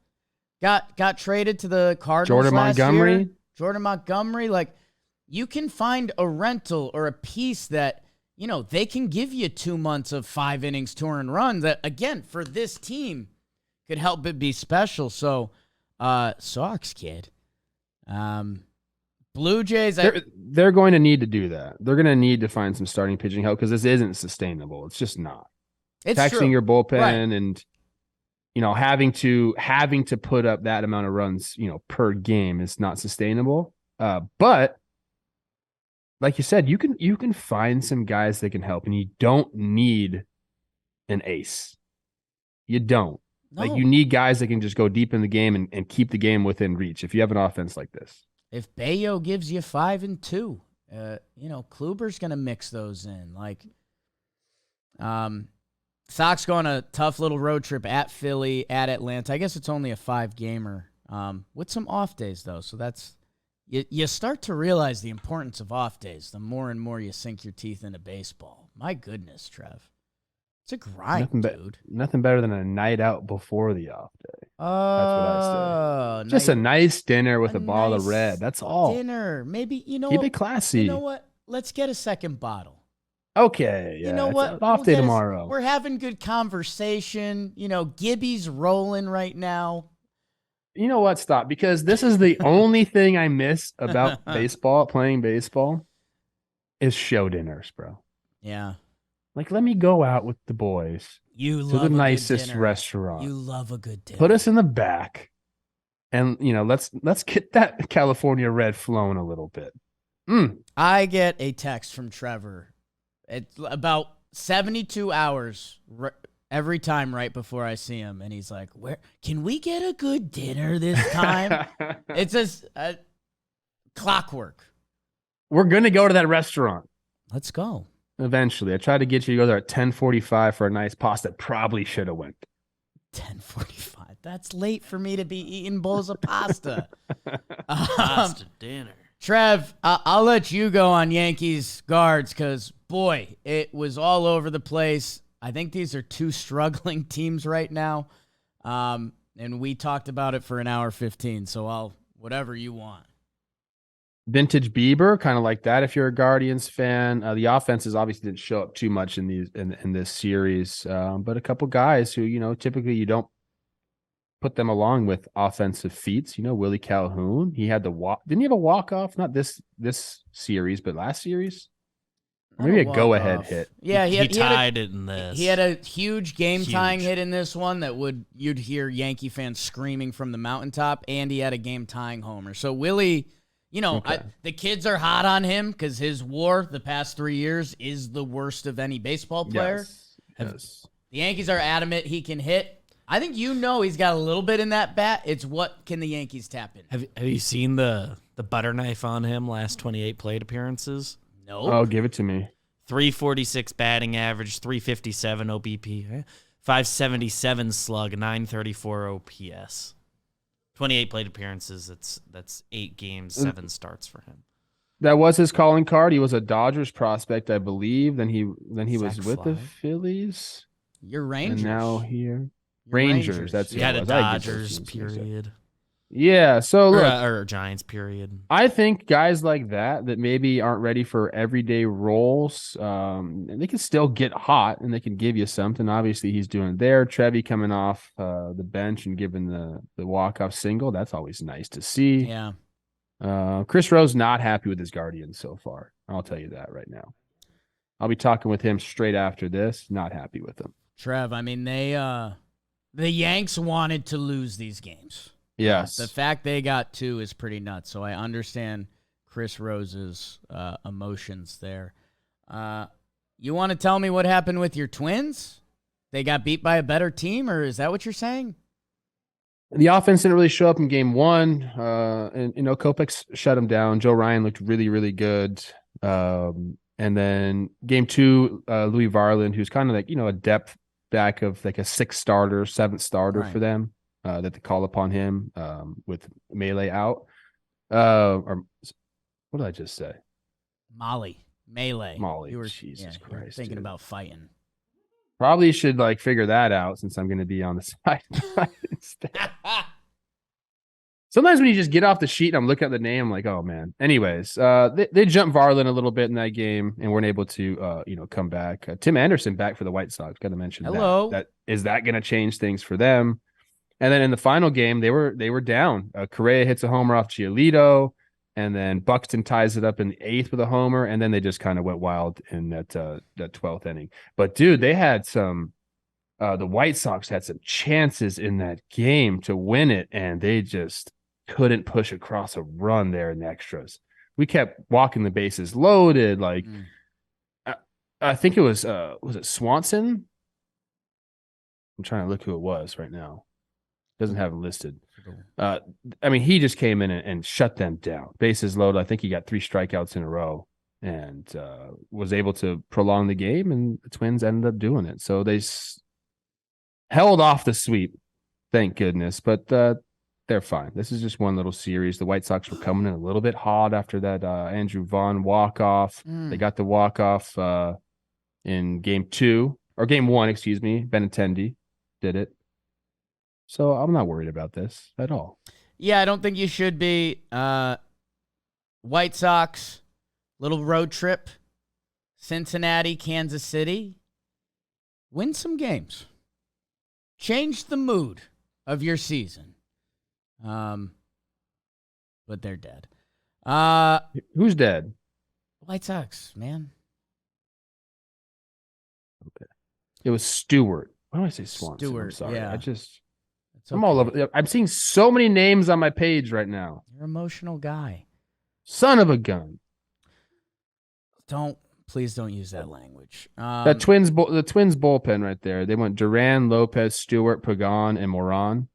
got traded to the Cardinals Jordan last Montgomery. year. Jordan Montgomery, like you can find a rental or a piece that, they can give you 2 months of 5 innings, 2 earned runs that, again, for this team could help it be special. So, Sox kid. Blue Jays. They're going to need to do that. They're going to need to find some starting pitching help because this isn't sustainable. It's just not. It's taxing true. your bullpen Right. and having to put up that amount of runs per game is not sustainable. But like you said, you can find some guys that can help, and you don't need an ace. You don't. No. Like you need guys that can just go deep in the game and keep the game within reach. If you have an offense like this, if Bayo gives you 5 and 2, Kluber's gonna mix those in. Like, Sox go on a tough little road trip at Philly, at Atlanta. I guess it's only a 5-gamer, with some off days though. So that's you start to realize the importance of off days the more and more you sink your teeth into baseball. My goodness, Trev, it's a grind, dude. Nothing better than a night out before the off day. Oh, that's what I say. Just a nice dinner with a bottle of red. That's all. Dinner, maybe. Keep it classy. You know what? Let's get a second bottle. Okay, yeah. You know what? Off day tomorrow. We're having good conversation. Gibby's rolling right now. You know what? Stop. Because this is the only thing I miss about baseball, playing baseball, is show dinners, bro. Yeah. Like, let me go out with the boys to the nicest restaurant. You love a good dinner. Put us in the back, and let's get that California red flowing a little bit. I get a text from Trevor. It's about 72 hours every time right before I see him, and he's like, "Where can we get a good dinner this time?" It's just clockwork. We're gonna go to that restaurant. Let's go. Eventually. I tried to get you to go there at 10:45 for a nice pasta. Probably should have went. 10:45. That's late for me to be eating bowls of pasta. Pasta dinner. Trev, I'll let you go on Yankees guards because, boy, it was all over the place. I think these are 2 struggling teams right now. And we talked about it for an hour 15, so whatever you want. Vintage Bieber, kind of like that if you're a Guardians fan. The offenses obviously didn't show up too much in this series, but a couple guys who, typically you don't put them along with offensive feats. Willie Calhoun, he had the walk. Didn't he have a walk-off? Not this series, but last series? Or maybe a go-ahead hit. Yeah, he tied it in this. He had a huge game-tying hit in this one that you'd hear Yankee fans screaming from the mountaintop, and he had a game-tying homer. So Willie... the kids are hot on him because his WAR the past 3 years is the worst of any baseball player. Yes. The Yankees are adamant he can hit. I think he's got a little bit in that bat. It's what can the Yankees tap in? Have you seen the butter knife on him last 28 plate appearances? No. Oh, give it to me. 346 batting average, 357 OBP, 577 slug, 934 OPS. 28 plate appearances. That's 8 games, 7 starts for him. That was his calling card. He was a Dodgers prospect, I believe. Then he was with the Phillies. Your Rangers. And now here. Rangers. That's he had a Dodgers period. Yeah. So look, or Giants period. I think guys like that maybe aren't ready for everyday roles, they can still get hot and they can give you something. Obviously, he's doing there. Trevi coming off the bench and giving the walk-off single. That's always nice to see. Yeah. Chris Rose not happy with his Guardians so far. I'll tell you that right now. I'll be talking with him straight after this. Not happy with him. Trev, I mean, the Yanks wanted to lose these games. Yes. The fact they got 2 is pretty nuts, so I understand Chris Rose's emotions there. You want to tell me what happened with your Twins? They got beat by a better team, or is that what you're saying? The offense didn't really show up in game 1. And Kopech shut him down. Joe Ryan looked really, really good. And then game 2, Louis Varland, who's kind of like, a depth back of like a 6th starter, 7th starter for them. That they call upon him with Melee out. Or what did I just say? Melee. Molly. Jesus Christ. Thinking about fighting. Probably should figure that out since I'm going to be on the side instead. Sometimes when you just get off the sheet and I'm looking at the name, I'm like, oh man. Anyways, they jumped Varland a little bit in that game and weren't able to, come back. Tim Anderson back for the White Sox. Got to mention Hello. that. Is that going to change things for them? And then in the final game, they were down. Correa hits a homer off Giolito, and then Buxton ties it up in the 8th with a homer, and then they just kind of went wild in that 12th inning. But dude, they had some. The White Sox had some chances in that game to win it, and they just couldn't push across a run there in the extras. We kept walking the bases loaded. Like, I think it was it Swanson? I'm trying to look who it was right now. Doesn't have him listed. He just came in and shut them down. Bases loaded. I think he got 3 strikeouts in a row and was able to prolong the game, and the Twins ended up doing it. So they held off the sweep, thank goodness. But they're fine. This is just one little series. The White Sox were coming in a little bit hot after that Andrew Vaughn walk-off. They got the walk-off in game 2, or game 1, excuse me. Benintendi did it. So I'm not worried about this at all. Yeah, I don't think you should be. White Sox, little road trip. Cincinnati, Kansas City. Win some games. Change the mood of your season. But they're dead. Who's dead? White Sox, man. Okay. It was Stewart. Why do I say Swanson? Stewart, I'm sorry. yeah. I'm all over. I'm seeing so many names on my page right now. You're an emotional guy. Son of a gun. Please don't use that language. The Twins bullpen right there. They went Duran, Lopez, Stewart, Pagan, and Moran.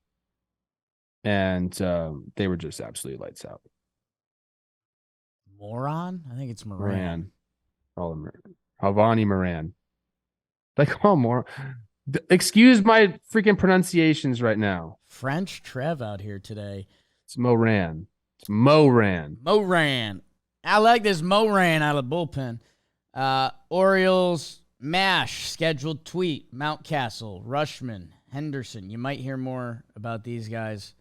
And they were just absolutely lights out. Moran? I think it's Moran. Havani Moran. Like, oh, Moran. Excuse my freaking pronunciations right now. French Trev out here today. It's Moran. Moran. I like this Moran out of the bullpen. Orioles, MASH, scheduled tweet, Mountcastle, Rushman, Henderson. You might hear more about these guys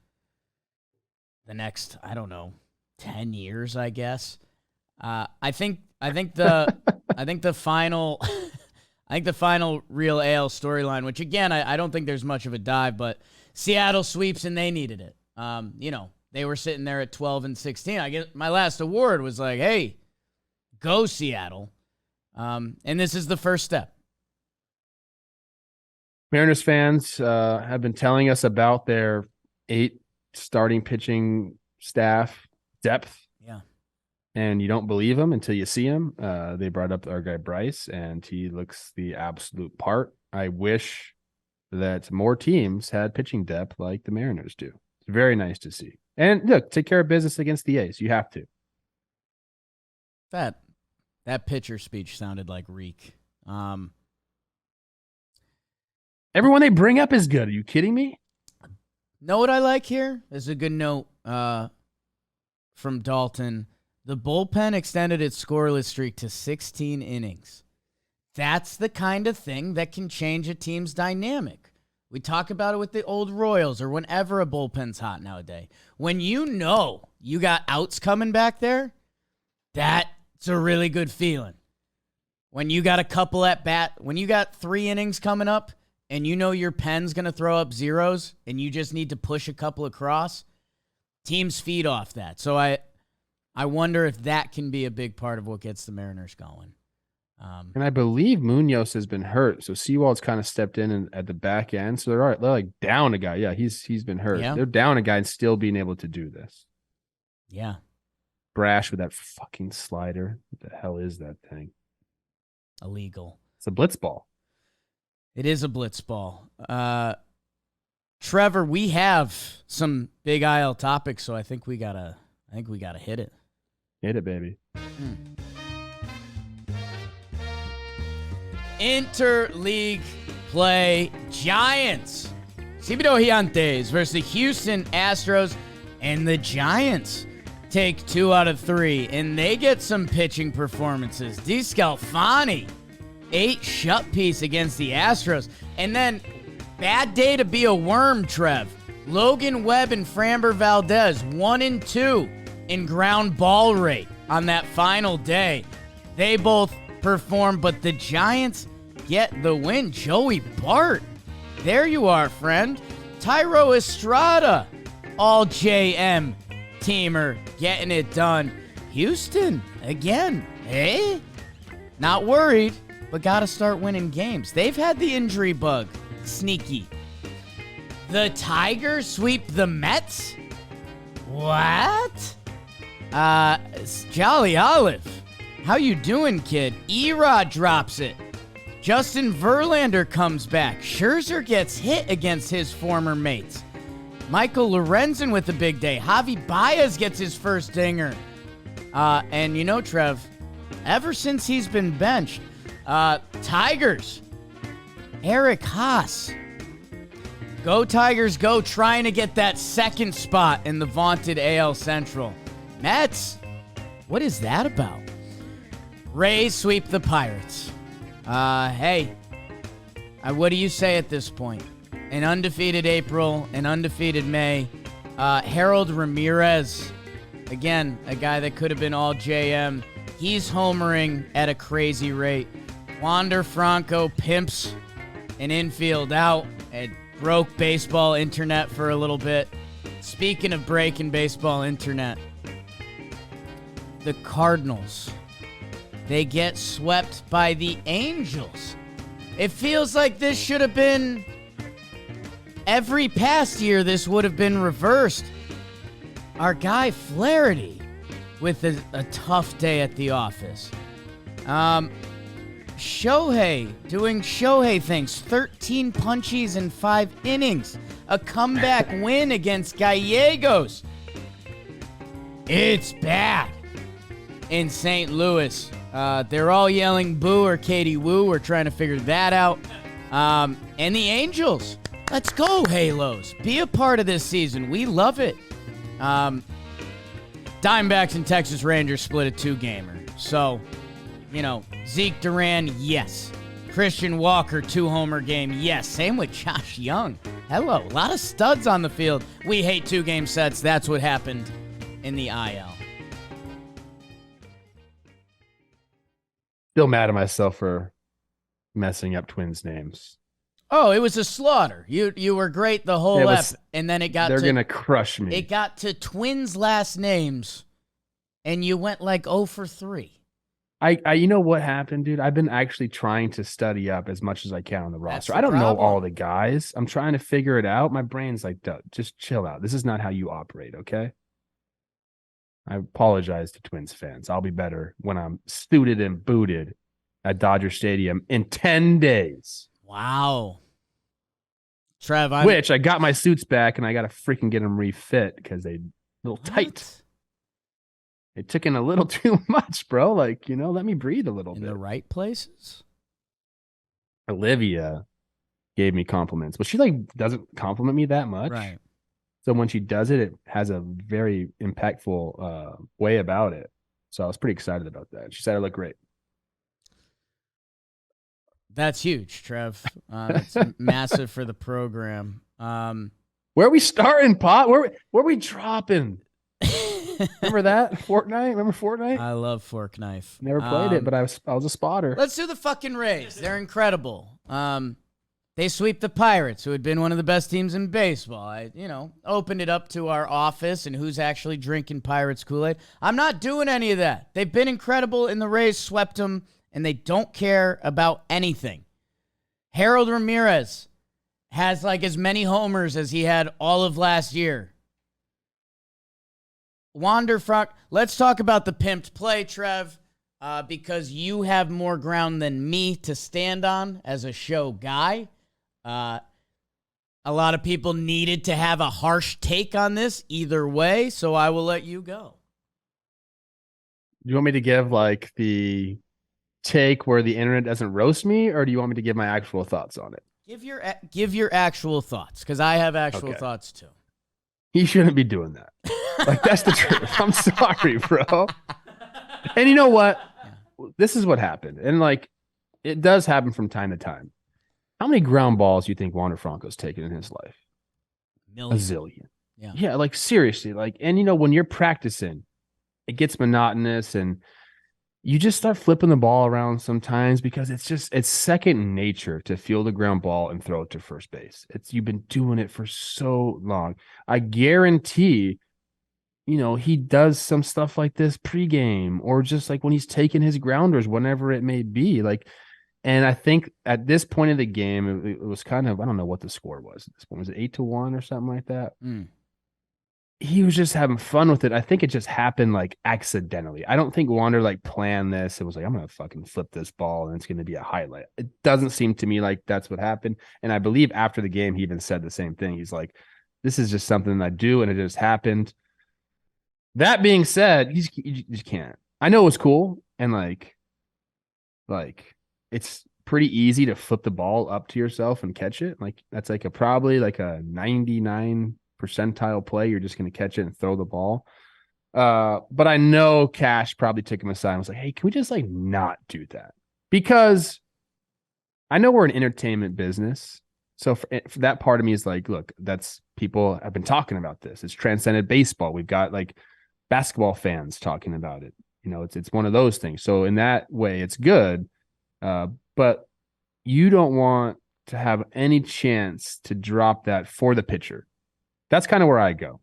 the next, 10 years, I guess. I think the final real AL storyline, which again, I don't think there's much of a dive, but Seattle sweeps and they needed it. They were sitting there at 12-16. I guess my last award was like, hey, go Seattle. And this is the first step. Mariners fans have been telling us about their 8 starting pitching staff depth. Yeah. And you don't believe them until you see him. They brought up our guy Bryce, and he looks the absolute part. I wish that more teams had pitching depth like the Mariners do. It's very nice to see. And look, take care of business against the A's. You have to. That pitcher speech sounded like reek. Everyone they bring up is good. Are you kidding me? Know what I like here? There's a good note from Dalton. The bullpen extended its scoreless streak to 16 innings. That's the kind of thing that can change a team's dynamic. We talk about it with the old Royals or whenever a bullpen's hot nowadays. When you know you got outs coming back there, that's a really good feeling. When you got a couple at bat, when you got 3 innings coming up and you know your pen's going to throw up zeros and you just need to push a couple across, teams feed off that. So I wonder if that can be a big part of what gets the Mariners going. And I believe Munoz has been hurt, so Sewald's kind of stepped in at the back end. So they're like down a guy. Yeah, he's been hurt. Yeah. They're down a guy and still being able to do this. Yeah. Brash with that fucking slider. What the hell is that thing? Illegal. It's a blitz ball. It is a blitz ball. Trevor, we have some big IL topics, so I think we gotta hit it. Hit it, baby. Interleague play Giants. Cibido Gigantes versus the Houston Astros, and the Giants take 2 out of 3, and they get some pitching performances. DeScalfani, 8 shut piece against the Astros, and then bad day to be a worm, Trev. Logan Webb and Framber Valdez, 1-2 in ground ball rate on that final day. They both perform, but the Giants get the win. Joey Bart, there you are, friend. Tyro Estrada, all JM teamer, getting it done. Houston, again, hey? Not worried, but got to start winning games. They've had the injury bug. Sneaky. The Tigers sweep the Mets? What? Jolly Olive. How you doing, kid? Erod drops it. Justin Verlander comes back. Scherzer gets hit against his former mates. Michael Lorenzen with a big day. Javi Baez gets his first dinger. And you know, Trev, ever since he's been benched, Tigers, Eric Haas. Go Tigers, go, trying to get that second spot in the vaunted AL Central. Mets, what is that about? Rays sweep the Pirates. Hey, what do you say at this point? An undefeated April, an undefeated May. Harold Ramirez, again, a guy that could have been all JM. He's homering at a crazy rate. Wander Franco pimps an infield out. It broke baseball internet for a little bit. Speaking of breaking baseball internet, the Cardinals, they get swept by the Angels. It feels like this should have been every past year. This would have been reversed. Our guy Flaherty with a tough day at the office. Shohei doing Shohei things. 13 punchies in 5 innings. A comeback win against Gallegos. It's bad in St. Louis. They're all yelling boo or Katie Woo. We're trying to figure that out. And the Angels. Let's go, Halos. Be a part of this season. We love it. Diamondbacks and Texas Rangers split a 2-gamer. So, you know, Zeke Duran, yes. Christian Walker, 2-homer game, yes. Same with Josh Young. Hello. A lot of studs on the field. We hate 2-game sets. That's what happened in the IL. Still mad at myself for messing up twins' names. Oh, it was a slaughter. You were great the whole and then it got they're gonna crush me. It got to twins' last names, and you went like 0 for 3. I you know what happened, dude? I've been actually trying to study up as much as I can on the roster. The I don't know problem. all the guys. I'm trying to figure it out. My brain's like, Doug, just chill out. This is not how you operate, okay? I apologize to Twins fans. I'll be better when I'm suited and booted at Dodger Stadium in 10 days. Wow. Trev, Which I got my suits back and I got to freaking get them refit because they a little tight. They took in a little too much, bro. Like, you know, let me breathe a little bit. In the right places? Olivia gave me compliments, but she like doesn't compliment me that much. Right. So when she does it, it has a very impactful way about it. So I was pretty excited about that. She said I look great. That's huge, Trev. It's massive for the program. Where are we starting, Pot? Where we dropping? Remember that? Fortnite? Remember Fortnite? I love Fork Knife. Never played it, but I was a spotter. Let's do the fucking Rays. They're incredible. They sweep the Pirates, who had been one of the best teams in baseball. I, opened it up to our office and who's actually drinking Pirates Kool-Aid. I'm not doing any of that. They've been incredible, and the Rays swept them, and they don't care about anything. Harold Ramirez has like as many homers as he had all of last year. Wander Frank. Let's talk about the pimped play, Trev, because you have more ground than me to stand on as a show guy. A lot of people needed to have a harsh take on this either way, so I will let you go. Do you want me to give like the take where the internet doesn't roast me, or do you want me to give my actual thoughts on it? Give your actual thoughts, because I have actual thoughts too. He shouldn't be doing that. Like, that's the truth. I'm sorry, bro. And you know what? Yeah. This is what happened. And like, it does happen from time to time. How many ground balls do you think Wander Franco's taken in his life? Million. zillion. Yeah. Yeah, like seriously, like, and when you're practicing, it gets monotonous and you just start flipping the ball around sometimes because it's second nature to field a ground ball and throw it to first base. You've been doing it for so long. I guarantee, he does some stuff like this pregame or just like when he's taking his grounders, whenever it may be. Like, and I think at this point of the game, it was kind of, I don't know what the score was at this point. Was it 8-1 or something like that? He was just having fun with it. I think it just happened like accidentally. I don't think Wander like planned this. It was like, I'm going to fucking flip this ball and it's going to be a highlight. It doesn't seem to me like that's what happened. And I believe after the game, he even said the same thing. He's like, this is just something I do and it just happened. That being said, you just can't. I know it was cool and like it's pretty easy to flip the ball up to yourself and catch it. Like that's like probably like a 99 percentile play. You're just going to catch it and throw the ball. But I know Cash probably took him aside and was like, hey, can we just like not do that? Because I know we're an entertainment business. So for that part of me is like, look, that's people have been talking about this. It's transcended baseball. We've got like basketball fans talking about it. It's one of those things. So in that way, it's good. But you don't want to have any chance to drop that for the pitcher. That's kind of where I go.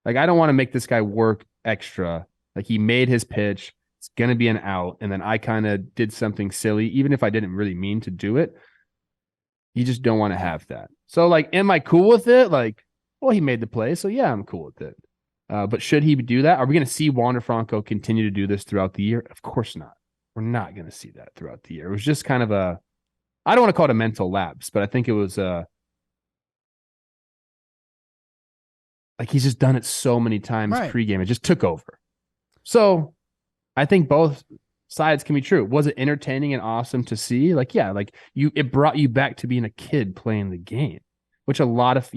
Like, I don't want to make this guy work extra. Like, he made his pitch. It's going to be an out. And then I kind of did something silly, even if I didn't really mean to do it. You just don't want to have that. So, like, am I cool with it? Like, well, he made the play. So, yeah, I'm cool with it. But should he do that? Are we going to see Wander Franco continue to do this throughout the year? Of course not. We're not going to see that throughout the year. It was just kind of I don't want to call it a mental lapse, but I think it was like he's just done it so many times pregame. It just took over. So I think both sides can be true. Was it entertaining and awesome to see? Like, yeah, like it brought you back to being a kid playing the game, which a lot of,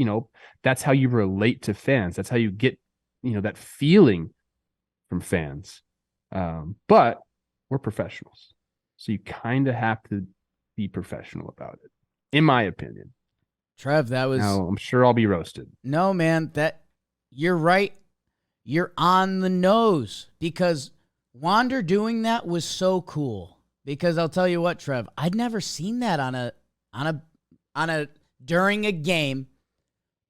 that's how you relate to fans. That's how you get, that feeling from fans. But we're professionals. So you kind of have to be professional about it, in my opinion. Trev, that was... Now, I'm sure I'll be roasted. No, man, you're right. You're on the nose because Wander doing that was so cool. Because I'll tell you what, Trev, I'd never seen that during a game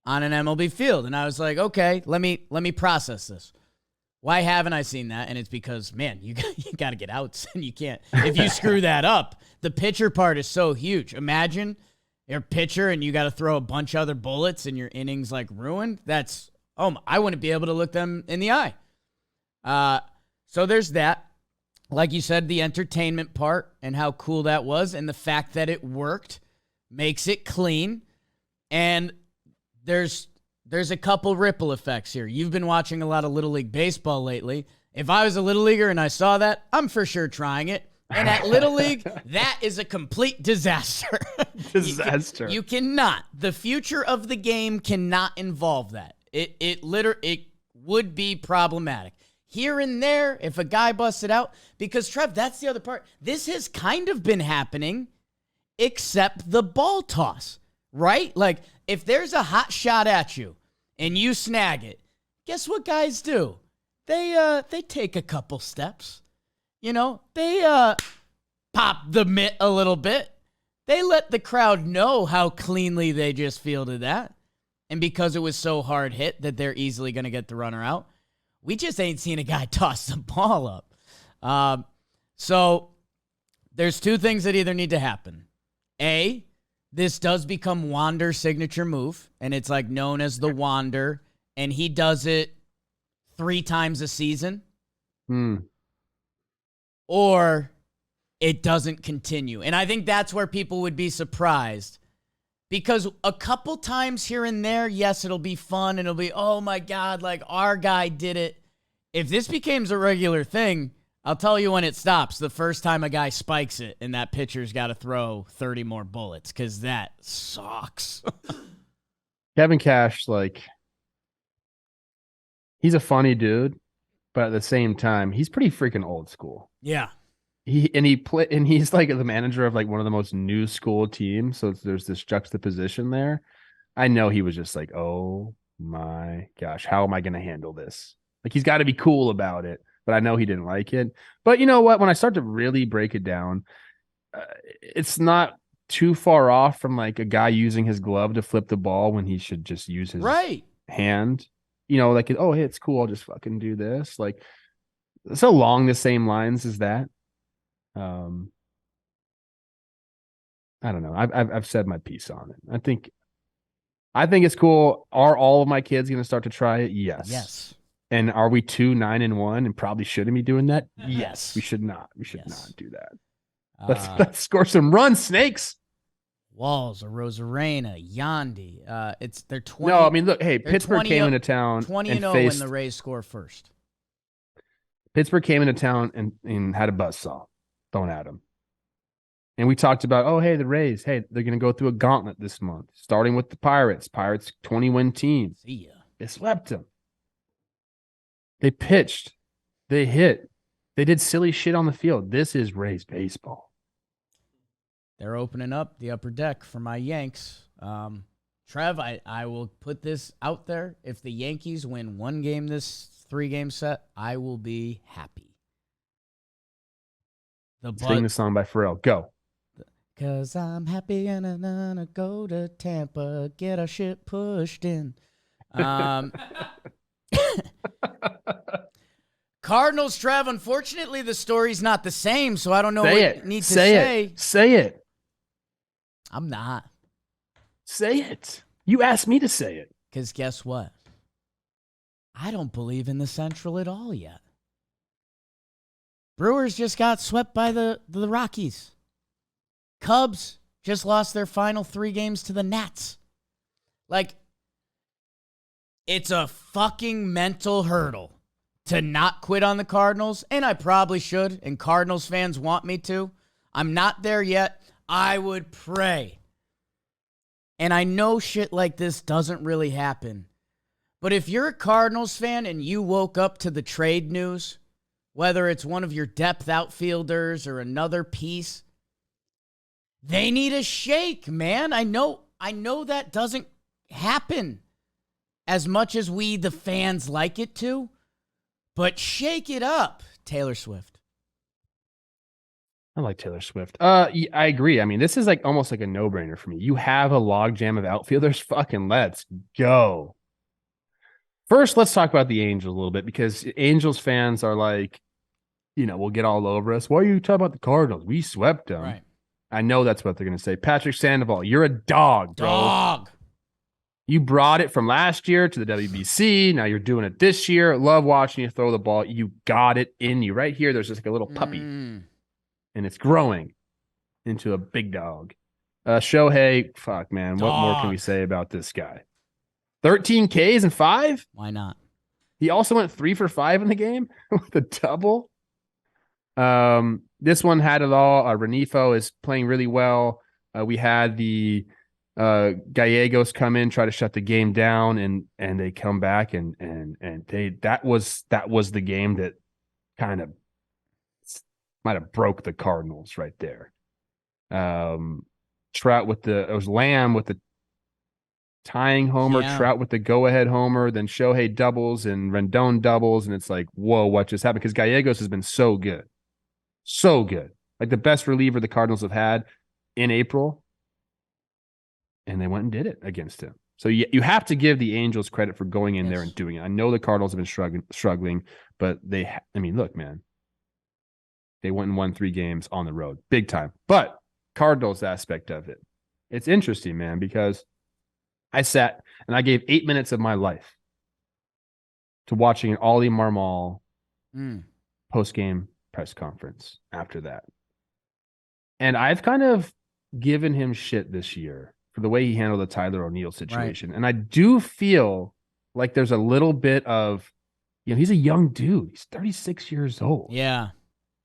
on an MLB field. And I was like, okay, let me process this. Why haven't I seen that? And it's because, man, you got to get outs and you can't. If you screw that up, the pitcher part is so huge. Imagine you're a pitcher and you got to throw a bunch of other bullets and your innings like ruined. I wouldn't be able to look them in the eye. So there's that. Like you said, the entertainment part and how cool that was and the fact that it worked makes it clean. And there's a couple ripple effects here. You've been watching a lot of Little League baseball lately. If I was a Little Leaguer and I saw that, I'm for sure trying it. And at Little League, that is a complete disaster. Disaster. You cannot. The future of the game cannot involve that. It would be problematic. Here and there, if a guy busted out, because Trev, that's the other part. This has kind of been happening, except the ball toss, right? Like, if there's a hot shot at you and you snag it, guess what guys do? They take a couple steps. They pop the mitt a little bit. They let the crowd know how cleanly they just fielded that. And because it was so hard hit that they're easily going to get the runner out, we just ain't seen a guy toss the ball up. So there's two things that either need to happen. A, this does become Wander's signature move, and it's like known as the Wander, and he does it 3 times a season. Or it doesn't continue. And I think that's where people would be surprised. Because a couple times here and there, yes, it'll be fun, and it'll be, oh my God, like our guy did it. If this becomes a regular thing, I'll tell you when it stops. The first time a guy spikes it, and that pitcher's got to throw 30 more bullets, because that sucks. Kevin Cash, like, he's a funny dude, but at the same time, he's pretty freaking old school. Yeah. He's like the manager of like one of the most new school teams. So there's this juxtaposition there. I know he was just like, oh my gosh, how am I going to handle this? Like, he's got to be cool about it, but I know he didn't like it. But you know what? When I start to really break it down, it's not too far off from like a guy using his glove to flip the ball when he should just use his hand. You know, like, oh, hey, it's cool. I'll just fucking do this. Like, it's along the same lines as that. I don't know. I've said my piece on it. I think it's cool. Are all of my kids going to start to try it? Yes. Yes. And are we 2-9-1 and probably shouldn't be doing that? Yes. We should not. We should not do that. Let's score some runs, Snakes. Walls, Rosarena, Yandy. They're 20. No, I mean, look, hey, Pittsburgh came into town 20-0 when the Rays score first. Pittsburgh came into town and had a buzzsaw thrown at them. And we talked about, oh, hey, the Rays, hey, they're going to go through a gauntlet this month, starting with the Pirates. Pirates, 20-win team. See ya. They swept them. They pitched. They hit. They did silly shit on the field. This is Rays baseball. They're opening up the upper deck for my Yanks. Trev, I will put this out there. If the Yankees win one game this 3-game set, I will be happy. Sing the song by Pharrell. Go. 'Cause I'm happy and I'm gonna go to Tampa, get our shit pushed in. Cardinals, Trev, unfortunately, the story's not the same, so I don't know what you need to say. Say it. I'm not. Say it. You asked me to say it. Because guess what? I don't believe in the Central at all yet. Brewers just got swept by the Rockies. Cubs just lost their final 3 games to the Nats. Like, it's a fucking mental hurdle to not quit on the Cardinals, and I probably should, and Cardinals fans want me to. I'm not there yet. I would pray. And I know shit like this doesn't really happen. But if you're a Cardinals fan and you woke up to the trade news, whether it's one of your depth outfielders or another piece, they need a shake, man. I know that doesn't happen as much as we, the fans, like it to, but shake it up, Taylor Swift. I like Taylor Swift. I agree. I mean, this is like almost like a no-brainer for me. You have a logjam of outfielders. Fucking let's go. First, let's talk about the Angels a little bit, because Angels fans are like, will get all over us. Why are you talking about the Cardinals? We swept them. Right. I know that's what they're going to say. Patrick Sandoval, you're a dog, bro. Dog. You brought it from last year to the WBC. Now you're doing it this year. Love watching you throw the ball. You got it in you. Right here, there's just like a little puppy. And it's growing into a big dog. Shohei, fuck, man. What more can we say about this guy? 13 Ks and 5? Why not? He also went 3 for 5 in the game with a double. This one had it all. Renifo is playing really well. We had the Gallegos come in, try to shut the game down, and they come back and that was the game that kind of might have broke the Cardinals right there. Trout it was Lamb with the tying homer, Trout with the go-ahead homer, then Shohei doubles and Rendon doubles, and it's like, whoa, what just happened? Because Gallegos has been so good. So good. Like the best reliever the Cardinals have had in April. And they went and did it against him. So you have to give the Angels credit for going in there and doing it. I know the Cardinals have been struggling, but look, man. They went and won 3 games on the road. Big time. But Cardinals aspect of it. It's interesting, man, because I sat and I gave 8 minutes of my life to watching an Ollie Marmol post-game press conference after that. And I've kind of given him shit this year for the way he handled the Tyler O'Neill situation. Right. And I do feel like there's a little bit of, he's a young dude. He's 36 years old. Yeah.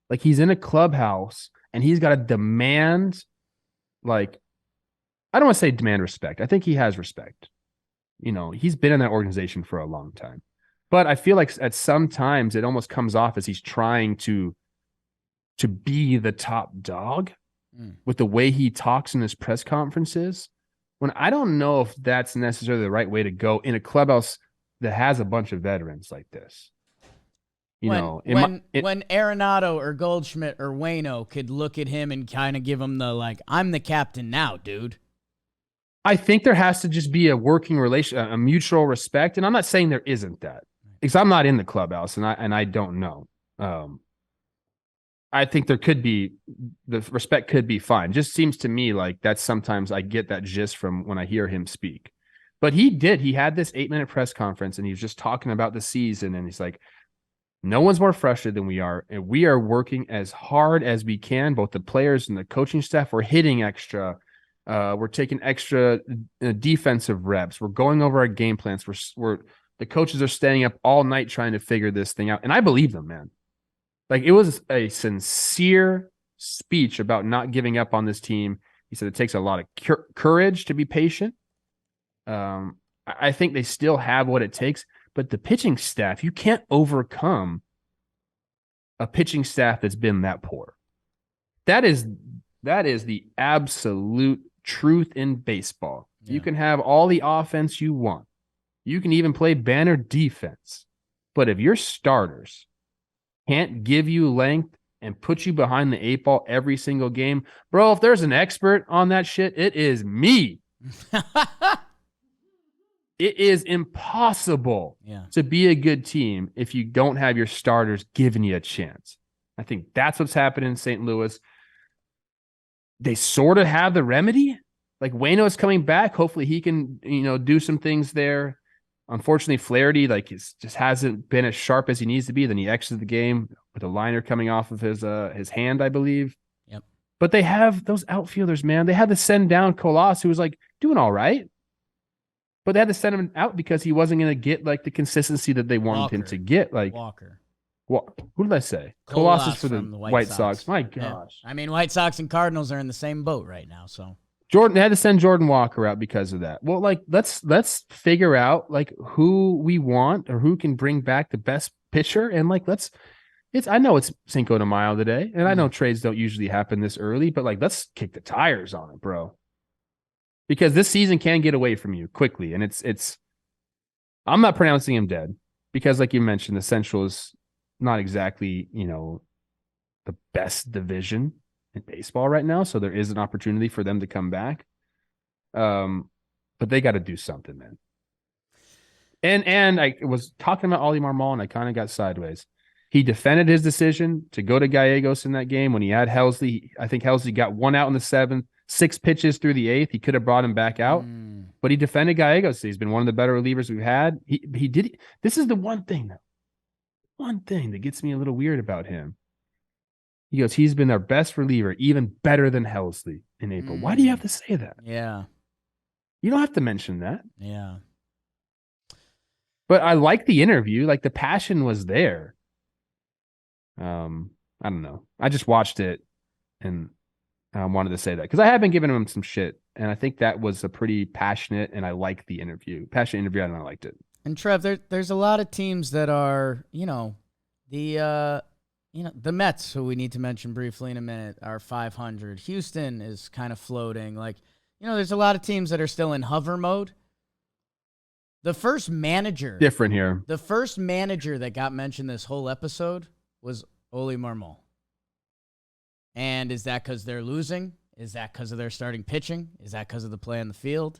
Like he's in a clubhouse and he's got to demand, like, I don't want to say demand respect. I think he has respect. He's been in that organization for a long time. But I feel like at some times it almost comes off as he's trying to be the top dog with the way he talks in his press conferences. when I don't know if that's necessarily the right way to go in a clubhouse that has a bunch of veterans like this. When Arenado or Goldschmidt or Waino could look at him and kind of give him the, like, I'm the captain now, dude. I think there has to just be a working relation, a mutual respect. And I'm not saying there isn't that, because I'm not in the clubhouse and I don't know. I think there could be, the respect could be fine. Just seems to me like that's sometimes I get that gist from when I hear him speak. But he had this 8-minute press conference and he was just talking about the season. And he's like, no one's more frustrated than we are. And we are working as hard as we can. Both the players and the coaching staff, we're hitting extra. We're taking extra defensive reps. We're going over our game plans. The coaches are staying up all night trying to figure this thing out. And I believe them, man. Like, it was a sincere speech about not giving up on this team. He said it takes a lot of courage to be patient. I think they still have what it takes, but the pitching staff, you can't overcome a pitching staff that's been that poor. That is the absolute truth in baseball. Yeah. You can have all the offense you want. You can even play banner defense. But if your starters can't give you length and put you behind the 8 ball every single game, bro, if there's an expert on that shit, it is me. It is impossible to be a good team if you don't have your starters giving you a chance. I think that's what's happening in St. Louis. They sort of have the remedy. Like, Waino's coming back. Hopefully he can, do some things there. Unfortunately, Flaherty just hasn't been as sharp as he needs to be. Then he exited the game with a liner coming off of his hand, I believe. Yep. But they have those outfielders, man. They had to send down Colas, who was doing all right. But they had to send him out because he wasn't going to get the consistency that they wanted him to get. Walker. Who did I say? Colas is for the White Sox. My gosh. Yeah. I mean, White Sox and Cardinals are in the same boat right now. So Jordan had to send Jordan Walker out because of that. Well, let's figure out who we want or who can bring back the best pitcher, and I know it's Cinco de Mayo today, and I know trades don't usually happen this early, but let's kick the tires on it, bro. Because this season can get away from you quickly, and it's. I'm not pronouncing him dead because, like you mentioned, the Central is not exactly the best division in baseball right now, so there is an opportunity for them to come back. But they got to do something, man. And I was talking about Ollie Marmol, and I kind of got sideways. He defended his decision to go to Gallegos in that game when he had Helsley. I think Helsley got 1 out in the 7th. 6 pitches through the 8th. He could have brought him back out, but he defended Gallegos. He's been one of the better relievers we've had. He did. This is the one thing that gets me a little weird about him. He goes, he's been our best reliever, even better than Helsley in April. Why do you have to say that? Yeah. You don't have to mention that. Yeah. But I like the interview. The passion was there. I don't know. I just watched it and I wanted to say that because I have been giving him some shit, and I think that was a pretty passionate, and I liked the interview. Passionate interview, and I liked it. And Trev, there's a lot of teams that are, the Mets, who we need to mention briefly in a minute, are 500. Houston is kind of floating. There's a lot of teams that are still in hover mode. The first manager different here. The first manager that got mentioned this whole episode was Oli Marmol. And is that because they're losing? Is that because of their starting pitching? Is that because of the play on the field?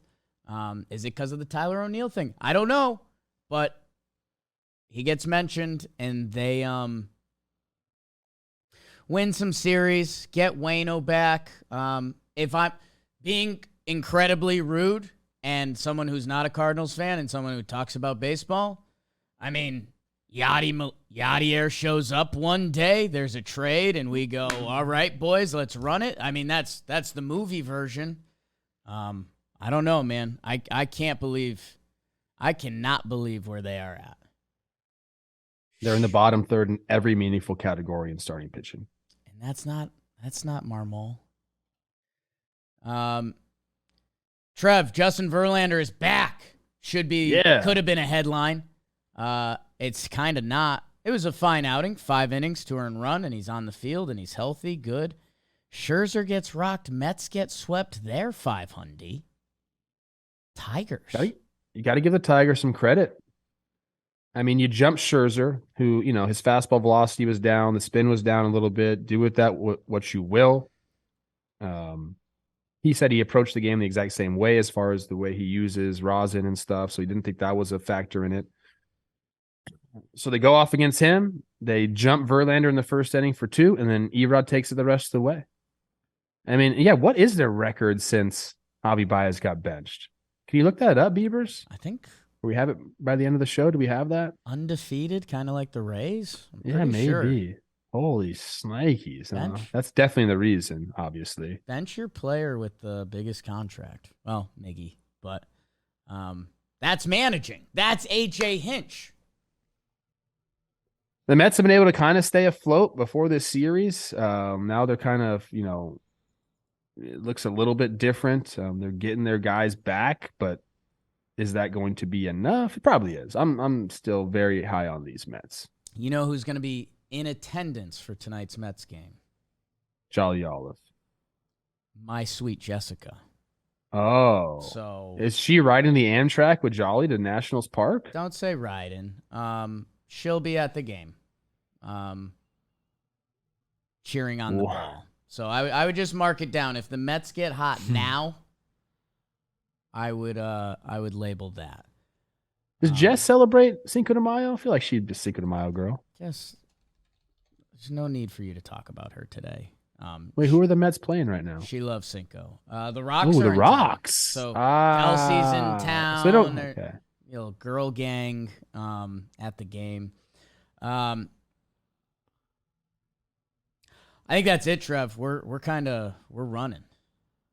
Is it because of the Tyler O'Neill thing? I don't know, but he gets mentioned, and they win some series, get Waino back. If I'm being incredibly rude and someone who's not a Cardinals fan and someone who talks about baseball, I mean, Yadier shows up one day, there's a trade, and we go, all right, boys, let's run it. I mean, that's the movie version. I don't know, man. I cannot believe where they are at. They're in the bottom third in every meaningful category in starting pitching. And that's not Marmol. Trev, Justin Verlander is back. Could have been a headline. It's kind of not. It was a fine outing, 5 innings, 2 earned run, and he's on the field, and he's healthy, good. Scherzer gets rocked. Mets get swept. They're 500. Tigers. You got to give the Tigers some credit. I mean, you jumped Scherzer, who, his fastball velocity was down. The spin was down a little bit. Do with that what you will. He said he approached the game the exact same way as far as the way he uses rosin and stuff. So he didn't think that was a factor in it. So they go off against him. They jump Verlander in the first inning for 2, and then Erod takes it the rest of the way. I mean, yeah, what is their record since Javi Baez got benched? Can you look that up, Beavers? I think we have it by the end of the show. Do we have that? Undefeated, kind of like the Rays? Yeah, maybe. Sure. Holy snikes. That's definitely the reason, obviously. Bench your player with the biggest contract. Well, Miggy, but that's managing. That's A.J. Hinch. The Mets have been able to kind of stay afloat before this series. Now they're kind of, it looks a little bit different. They're getting their guys back, but is that going to be enough? It probably is. I'm still very high on these Mets. You know who's going to be in attendance for tonight's Mets game? Jolly Olive. My sweet Jessica. Oh. So is she riding the Amtrak with Jolly to Nationals Park? Don't say riding. She'll be at the game. Cheering on the ball. So I would just mark it down. If the Mets get hot now, I would label that. Does Jess celebrate Cinco de Mayo? I feel like she'd be a Cinco de Mayo girl. Jess, there's no need for you to talk about her today. Wait, who are the Mets playing right now? She loves Cinco. The Rocks. Oh, are the in Rocks. Town. So Kelsey's in town. So they don't. Okay. Girl gang at the game. I think that's it, Trev. We're running.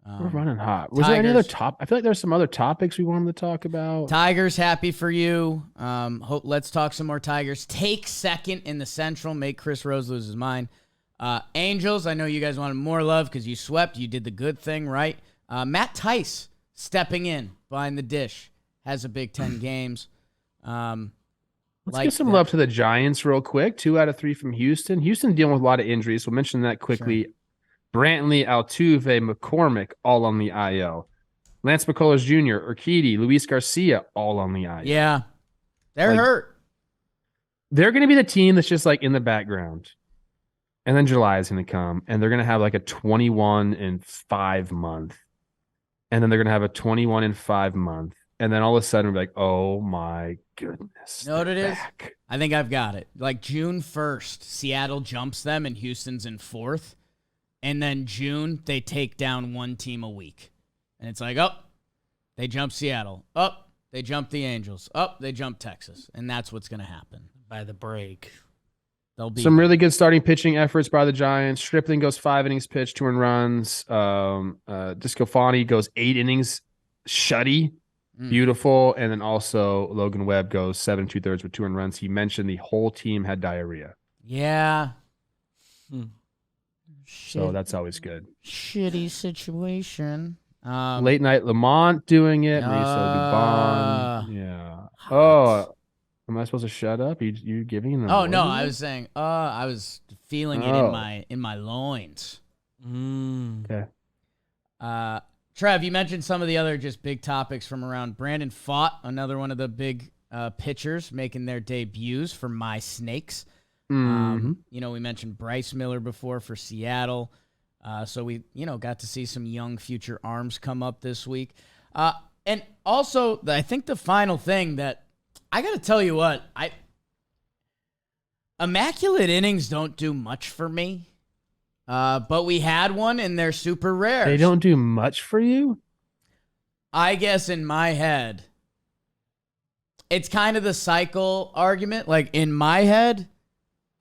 We're running hot. Was there any other top? I feel like there's some other topics we wanted to talk about. Tigers, happy for you. Let's talk some more Tigers. Take second in the Central. Make Chris Rose lose his mind. Angels, I know you guys wanted more love because you swept. You did the good thing, right? Matt Tice stepping in behind the dish. Has a Big Ten games. Let's give some love to the Giants real quick. 2 out of 3 from Houston. Houston dealing with a lot of injuries. We'll mention that quickly. Sure. Brantley, Altuve, McCormick, all on the IL. Lance McCullers Jr., Urquidy, Luis Garcia, all on the IL. Yeah. They're hurt. They're going to be the team that's just in the background. And then July is going to come, and they're going to have a 21-5 month. And then they're going to have a 21-5 month. And then all of a sudden, we're like, oh my goodness. You know what it is? I think I've got it. June 1st, Seattle jumps them, and Houston's in 4th. And then June, they take down one team a week. And it's they jump Seattle. They jump the Angels. They jump Texas. And that's what's going to happen. By the break. They'll be some really good starting pitching efforts by the Giants. Stripling goes 5 innings pitched, 2 runs. Discofani goes 8 innings, shutty. Beautiful. And then also Logan Webb goes 7 2/3 with 2 runs. He mentioned the whole team had diarrhea. Yeah. So that's always good. Shitty situation. Late night Lamont doing it. Mauricio Dubon. Yeah. Oh, am I supposed to shut up? You giving him? Oh no, I was saying. I was feeling it in my loins. Okay. Trev, you mentioned some of the other just big topics from around. Brandon Pfaadt, another one of the big pitchers making their debuts for my Snakes. Mm-hmm. We mentioned Bryce Miller before for Seattle. So we, got to see some young future arms come up this week. And also, I think the final thing that I got to tell you what, Immaculate Innings don't do much for me. But we had one and they're super rare. They don't do much for you? I guess in my head, it's kind of the cycle argument. In my head,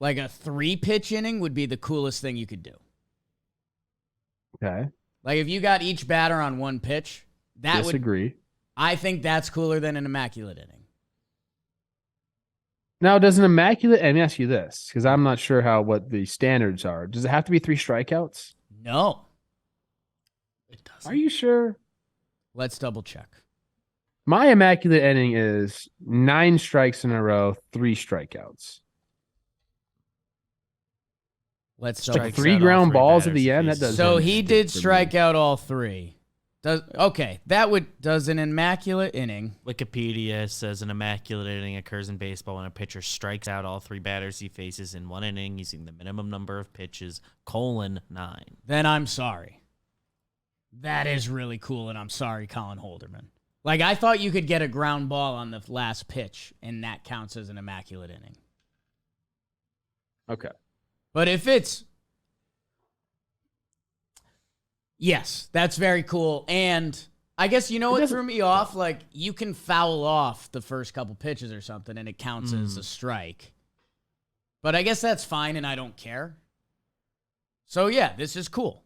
a 3-pitch inning would be the coolest thing you could do. Okay. If you got each batter on 1 pitch, Disagree. I think that's cooler than an immaculate inning. Now, does an immaculate, let me ask you this, because I'm not sure what the standards are. Does it have to be 3 strikeouts? No. It doesn't. Are you sure? Let's double check. My immaculate inning is 9 strikes in a row, 3 strikeouts. Let's strike 3 ground balls at the end. That does. So he did strike out all 3. Does an immaculate inning. Wikipedia says an immaculate inning occurs in baseball when a pitcher strikes out all 3 batters he faces in one inning using the minimum number of pitches, 9. Then I'm sorry. That is really cool, and I'm sorry, Colin Holderman. Like, I thought you could get a ground ball on the last pitch, and that counts as an immaculate inning. Okay. But if it's... Yes, that's very cool. And I guess you know what threw me off? Like, you can foul off the first couple pitches or something, and it counts as a strike. But I guess that's fine, and I don't care. So, yeah, this is cool.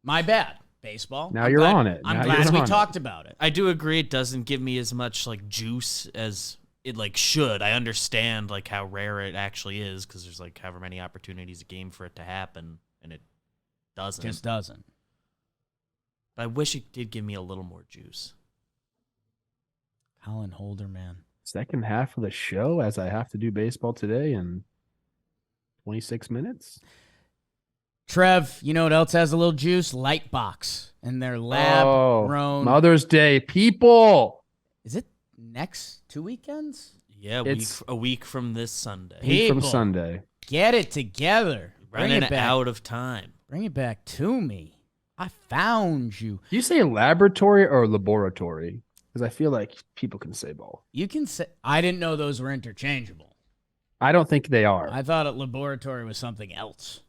My bad. Baseball. Now you're on it. I'm glad we talked about it. I do agree it doesn't give me as much like juice as it like should. I understand like how rare it actually is because there's like however many opportunities a game for it to happen, and it doesn't. Just doesn't. But I wish it did give me a little more juice. Colin Holderman. Second half of the show as I have to do baseball today in 26 minutes. Trev, you know what else has a little juice? Lightbox and their lab-grown. Mother's Day, people. Is it next 2 weekends? Yeah, a week from this Sunday. Week from Sunday. Get it together. Running out of time. Bring it back to me. I found you. Do you say laboratory or laboratory? Because I feel like people can say both. You can say. I didn't know those were interchangeable. I don't think they are. I thought a laboratory was something else.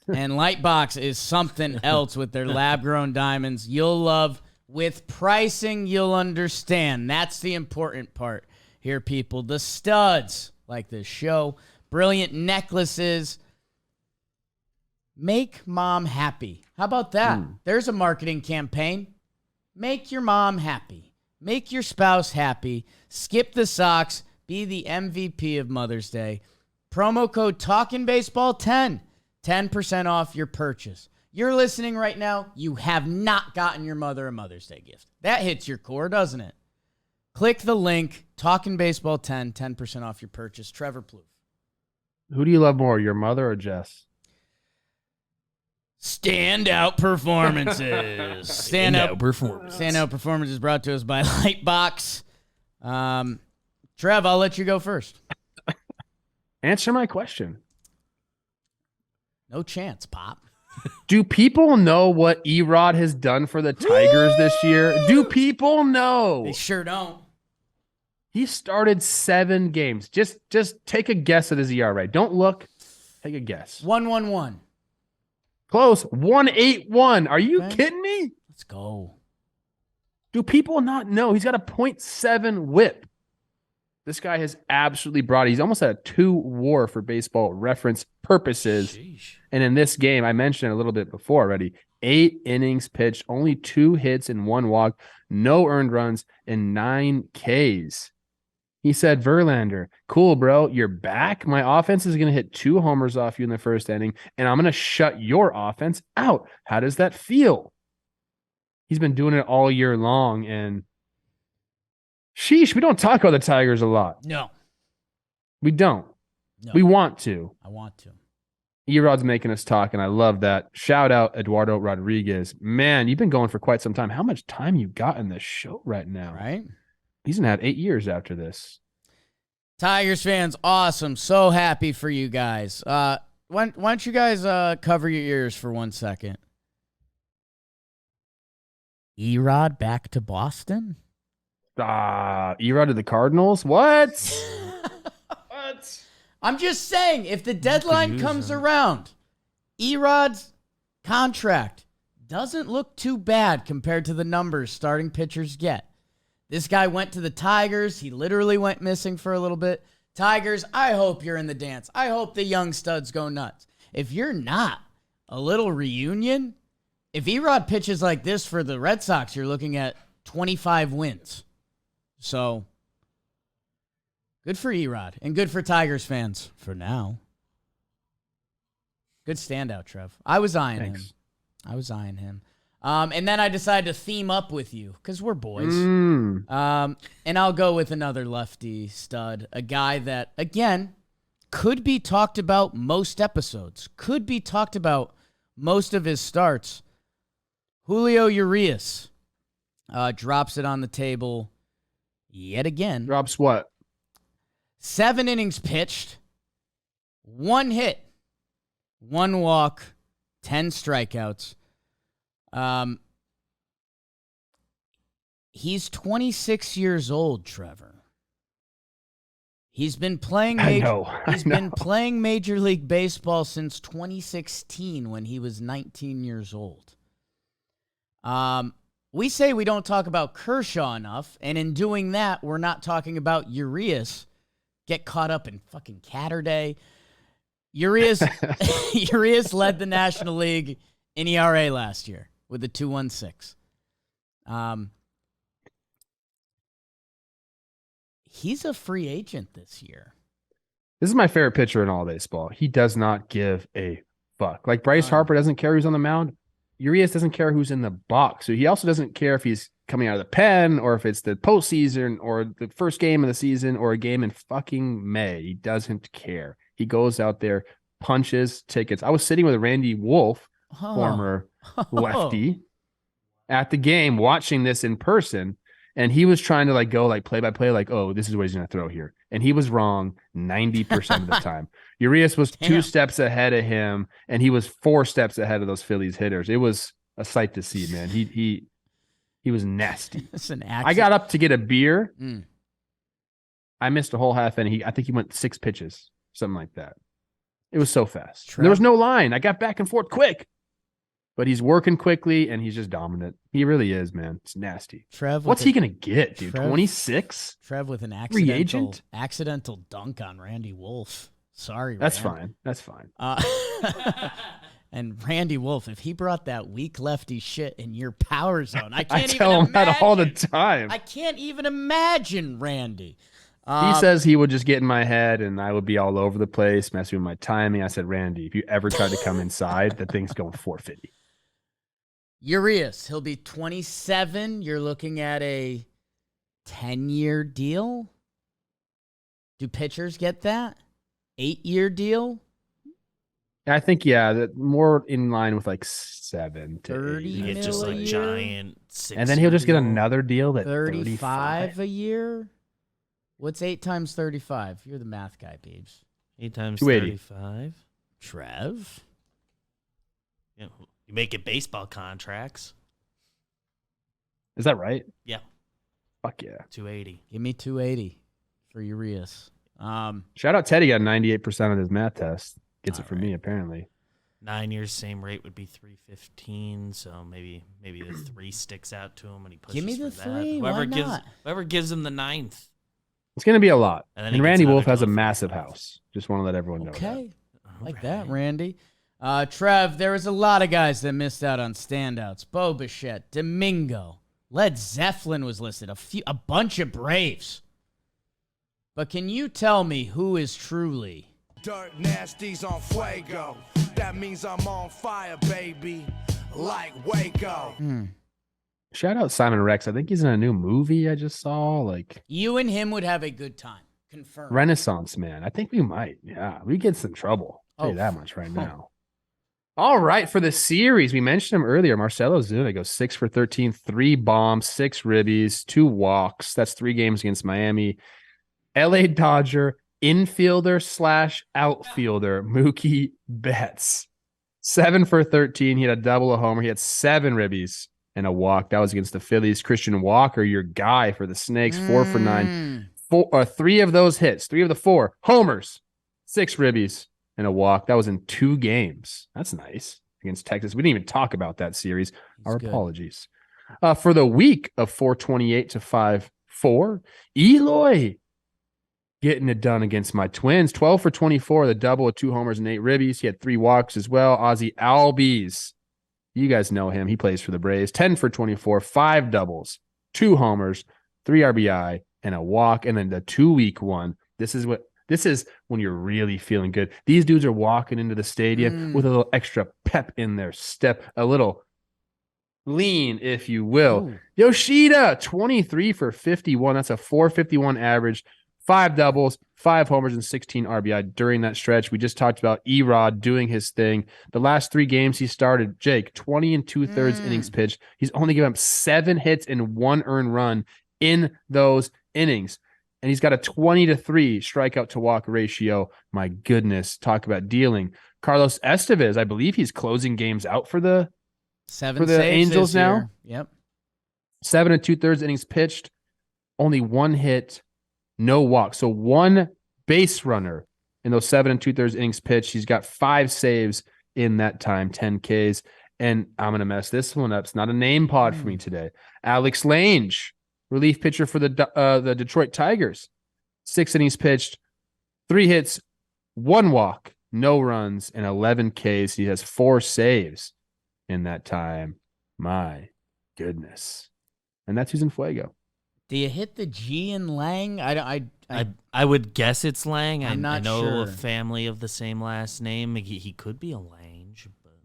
And Lightbox is something else with their lab-grown diamonds. You'll love. With pricing, you'll understand. That's the important part here, people. The studs, like this show, brilliant necklaces. Make mom happy. How about that? There's a marketing campaign. Make your mom happy. Make your spouse happy. Skip the socks. Be the MVP of Mother's Day. Promo code TalkinBaseball10. 10% off your purchase. You're listening right now. You have not gotten your mother a Mother's Day gift. That hits your core, doesn't it? Click the link. TalkinBaseball10. 10% off your purchase. Trevor Plouffe. Who do you love more, your mother or Jess? Standout performances. Standout performances brought to us by Lightbox. Trev, I'll let you go first. Answer my question. No chance, Pop. Do people know what Erod has done for the Tigers this year? Do people know? They sure don't. He started 7 games. Just take a guess at his ERA. Don't look. Take a guess. 1-1-1. Close. 1.81. Are you kidding me? Let's go. Do people not know? He's got a .7 whip. This guy has absolutely brought it. He's almost at a 2 WAR for baseball reference purposes. Sheesh. And in this game, I mentioned it a little bit before already, 8 innings pitched, only 2 hits and 1 walk, no earned runs, and 9 Ks. He said, Verlander, cool, bro. You're back. My offense is going to hit 2 homers off you in the first inning, and I'm going to shut your offense out. How does that feel? He's been doing it all year long, and sheesh, we don't talk about the Tigers a lot. No. We don't. No. We want to. I want to. Erod's making us talk, and I love that. Shout out Eduardo Rodriguez. Man, you've been going for quite some time. How much time you got in this show right now? Right? He's going to have 8 years after this. Tigers fans, awesome. So happy for you guys. Why don't you guys cover your ears for 1 second? Erod back to Boston? Erod to the Cardinals? What? What? I'm just saying, if the deadline comes around, Erod's contract doesn't look too bad compared to the numbers starting pitchers get. This guy went to the Tigers. He literally went missing for a little bit. Tigers, I hope you're in the dance. I hope the young studs go nuts. If you're not, a little reunion. If Erod pitches like this for the Red Sox, you're looking at 25 wins. So, good for Erod and good for Tigers fans for now. Good standout, Trev. I was eyeing him. And then I decided to theme up with you because we're boys. And I'll go with another lefty stud, a guy that, again, could be talked about most episodes, could be talked about most of his starts. Julio Urias drops it on the table yet again. Drops what? 7 innings pitched, 1 hit, 1 walk, 10 strikeouts. He's 26 years old, Trevor. He's been playing been playing Major League Baseball since 2016 when he was 19 years old. We say we don't talk about Kershaw enough, and in doing that, we're not talking about Urias. Get caught up in fucking Catter Day. Urias led the National League in ERA last year with a 2.16. He's a free agent this year. This is my favorite pitcher in all baseball. He does not give a fuck. Like Bryce Harper doesn't care who's on the mound. Urias doesn't care who's in the box. So he also doesn't care if he's coming out of the pen or if it's the postseason or the first game of the season or a game in fucking May. He doesn't care. He goes out there, punches tickets. I was sitting with Randy Wolf, former lefty, at the game watching this in person. And he was trying to go play by play, oh, this is what he's going to throw here. And he was wrong 90% of the time. Urias was 2 steps ahead of him, and he was 4 steps ahead of those Phillies hitters. It was a sight to see, man. He was nasty. I got up to get a beer. I missed a whole half inning. I think he went 6 pitches, something like that. It was so fast. There was no line. I got back and forth quick. But he's working quickly, and he's just dominant. He really is, man. It's nasty. What's he going to get, dude? 26? Trev with an accidental dunk on Randy Wolf. Sorry, That's fine. That's fine. And Randy Wolf, if he brought that weak lefty shit in your power zone, I can't tell him that all the time. I can't even imagine Randy. He says he would just get in my head and I would be all over the place, messing with my timing. I said, Randy, if you ever try to come inside, the thing's going 450. Urias, he'll be 27. You're looking at a 10-year deal. Do pitchers get that? 8-year deal? I think, that more in line with 7 to 30 8. You get just giant 6. And then he'll just get another deal at 35 a year? What's 8 times 35? You're the math guy, Beebs. 8 times 280. 35. Trev? You make it baseball contracts. Is that right? Yeah. Fuck yeah. 280. Give me 280 for Urias. Shout out Teddy got 98% on his math test. Gets it from me, apparently. 9 years, same rate would be 315. So maybe the 3 sticks out to him and he pushes. Give me the for 3. That. Why not? Whoever gives him the 9th. It's going to be a lot. And Randy Wolf has a massive house. Just want to let everyone know that. Okay. Like that, Randy. Trev, there was a lot of guys that missed out on standouts. Bo Bichette, Domingo, Led Zeppelin was listed. A bunch of Braves. But can you tell me who is truly Dirt nasties on fuego? That means I'm on fire, baby. Like Waco. Shout out Simon Rex. I think he's in a new movie I just saw. You and him would have a good time. Confirmed. Renaissance Man. I think we might. Yeah, we get some trouble. I'll tell you that much right now. All right, for the series, we mentioned him earlier. Marcelo Zuna goes 6 for 13, 3 bombs, 6 ribbies, 2 walks. That's 3 games against Miami. LA Dodger infielder / outfielder Mookie Betts, 7 for 13. He had a double, a homer. He had 7 ribbies and a walk. That was against the Phillies. Christian Walker, your guy for the Snakes, 4 for 9. 3 of those hits, 3 of the 4 homers, 6 ribbies and a walk. That was in 2 games. That's nice against Texas. We didn't even talk about that series. Our apologies. For the week of 428 to 5-4, Eloy getting it done against my Twins. 12 for 24, the double with 2 homers and 8 ribbies. He had 3 walks as well. Ozzie Albies, you guys know him. He plays for the Braves. 10 for 24, 5 doubles, 2 homers, 3 RBI, and a walk. And then the 2-week one. This is when you're really feeling good. These dudes are walking into the stadium with a little extra pep in their step, a little lean, if you will. Ooh. Yoshida, 23 for 51. That's a 451 average, 5 doubles, 5 homers, and 16 RBI during that stretch. We just talked about Erod doing his thing. The last 3 games he started, Jake, 20 and 2/3 innings pitched. He's only given up 7 hits and 1 earned run in those innings. And he's got a 20-3 strikeout to walk ratio. My goodness, talk about dealing. Carlos Estevez, I believe he's closing games out for the 7 saves Angels this now. year. Yep. 7 and 2/3 innings pitched, only 1 hit, no walk. So 1 base runner in those 7 and 2/3 innings pitched. He's got 5 saves in that time, 10 Ks. And I'm going to mess this one up. It's not a name pod for me today. Alex Lange, relief pitcher for the Detroit Tigers. 6 innings pitched, 3 hits, 1 walk, no runs, and 11 Ks. He has 4 saves in that time. My goodness. And that's who's in Fuego. Do you hit the G in Lang? I would guess it's Lang. I'm not I know sure. a family of the same last name. He could be a Lange, but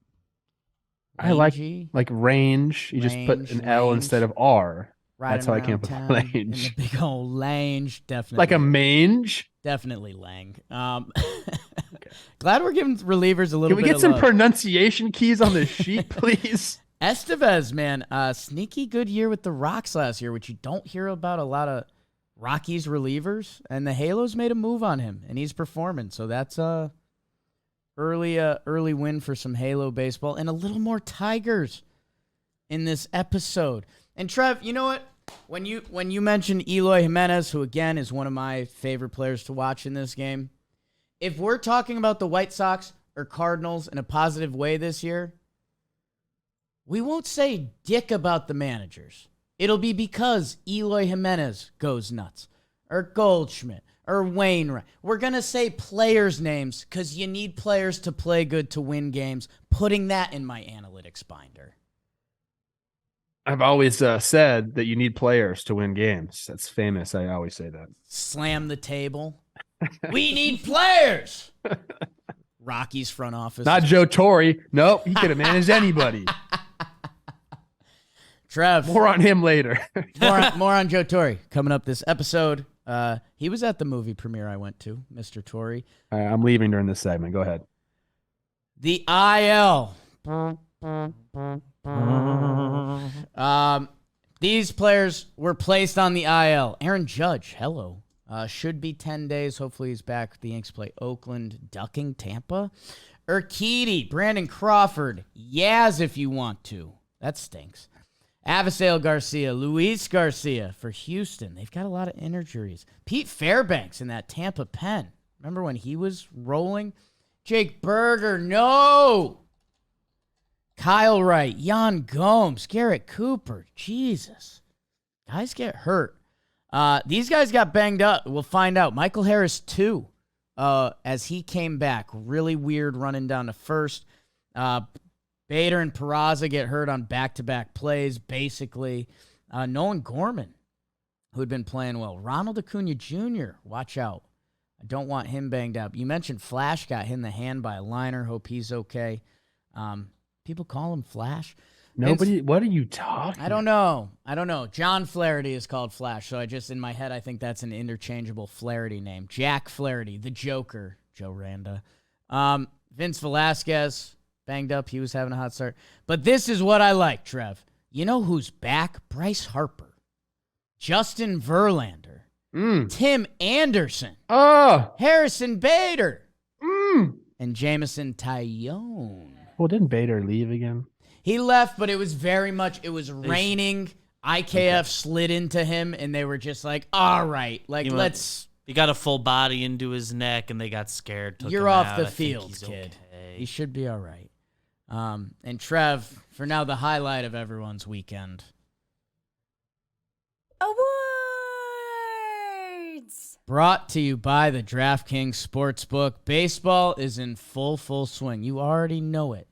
I like Langy? range. You just put an L Lange. instead of R. Riding That's how I around came up with town in Lange. the big old Lange, definitely. Like a mange. Definitely Lang. Glad we're giving relievers a little Can we bit get of some love. pronunciation keys on the sheet, please? Estevez, man, sneaky good year with the Rocks last year, which you don't hear about a lot of Rockies relievers. And the Halos made a move on him, and he's performing. So that's a early win for some Halo baseball and a little more Tigers in this episode. And Trev, you know what? When you mentioned Eloy Jimenez, who again is one of my favorite players to watch in this game, if we're talking about the White Sox or Cardinals in a positive way this year, we won't say dick about the managers. It'll be because Eloy Jimenez goes nuts, or Goldschmidt, or Wainwright. We're going to say players' names because you need players to play good to win games, putting that in my analytics binder. I've always said that you need players to win games. That's famous. I always say that. Slam the table. We need players. Rockies front office. Not Joe Torre. Nope, he could have managed anybody. Trev. More on him later. more on Joe Torre coming up this episode. He was at the movie premiere I went to, Mr. Torre. All right, I'm leaving during this segment. Go ahead. The IL. These players were placed on the IL. Aaron Judge, hello. Should be 10 days. Hopefully he's back. The Yankees play Oakland, ducking Tampa. Urquidy, Brandon Crawford. Yaz if you want to. That stinks. Avisail Garcia, Luis Garcia for Houston. They've got a lot of injuries. Pete Fairbanks in that Tampa pen. Remember when he was rolling? Jake Berger, no. Kyle Wright, Jan Gomes, Garrett Cooper. Jesus. Guys get hurt. These guys got banged up. We'll find out. Michael Harris, too, as he came back. Really weird running down to first. Bader and Peraza get hurt on back-to-back plays, basically. Nolan Gorman, who had been playing well. Ronald Acuna Jr., watch out. I don't want him banged up. You mentioned Flash got hit in the hand by a liner. Hope he's okay. People call him Flash. Nobody, what are you talking I don't know. John Flaherty is called Flash, so in my head, I think that's an interchangeable Flaherty name. Jack Flaherty, the Joker, Joe Randa. Vince Velasquez, banged up. He was having a hot start. But this is what I like, Trev. You know who's back? Bryce Harper. Justin Verlander. Tim Anderson. Harrison Bader. And Jamison Tyone. Well, didn't Bader leave again? He left, but it was raining. IKF slid into him, and they were just like, all right, let's... He got a full body into his neck, and they got scared. You're off the field, kid. Okay. He should be all right. And Trev, for now, the highlight of everyone's weekend. Awards! Brought to you by the DraftKings Sportsbook. Baseball is in full swing. You already know it.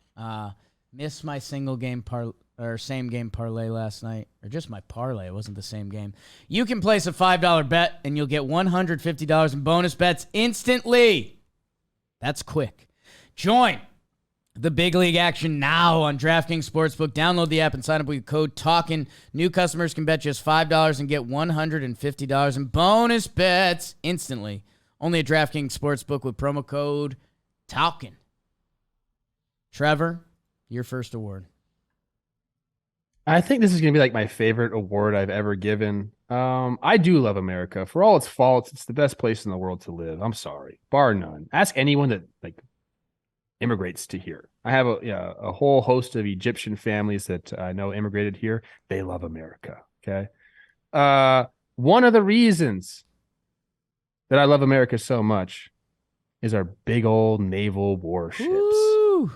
Missed my same game parlay last night, or just my parlay. It wasn't the same game. You can place a $5 bet, and you'll get $150 in bonus bets instantly. That's quick. Join The big league action now on DraftKings Sportsbook. Download the app and sign up with code TALKIN. New customers can bet just $5 and get $150 in bonus bets instantly. Only at DraftKings Sportsbook with promo code TALKIN. Trevor, your first award. I think this is going to be like my favorite award I've ever given. I do love America. For all its faults, it's the best place in the world to live. I'm sorry. Bar none. Ask anyone that immigrates to here. I have a whole host of Egyptian families that I know immigrated here. They love America. Okay. One of the reasons that I love America so much is our big old naval warships. Woo!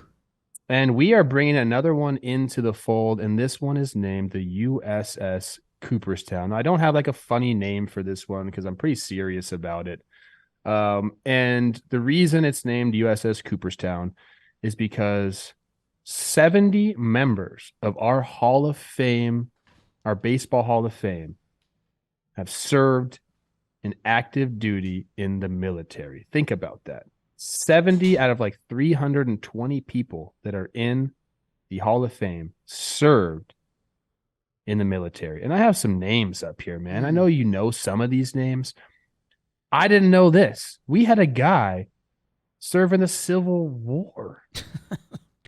And we are bringing another one into the fold, and this one is named the USS Cooperstown. Now, I don't have like a funny name for this one because I'm pretty serious about it. And the reason it's named USS Cooperstown is because 70 members of our Hall of Fame, our Baseball Hall of Fame, have served in active duty in the military. Think about that. 70 out of like 320 people that are in the Hall of Fame served in the military. And I have some names up here, man. I know you know some of these names. I didn't know this. We had a guy serve in the Civil War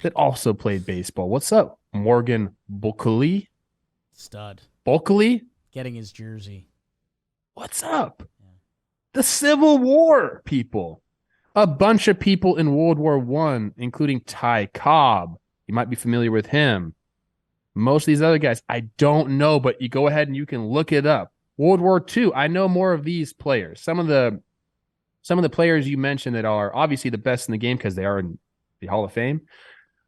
that also played baseball. What's up, Morgan Bulkley? Stud. Bulkley? Getting his jersey. What's up? The Civil War people. A bunch of people in World War I, including Ty Cobb. You might be familiar with him. Most of these other guys, I don't know, but you go ahead and you can look it up. World War II, I know more of these players. Some of the players you mentioned that are obviously the best in the game because they are in the Hall of Fame.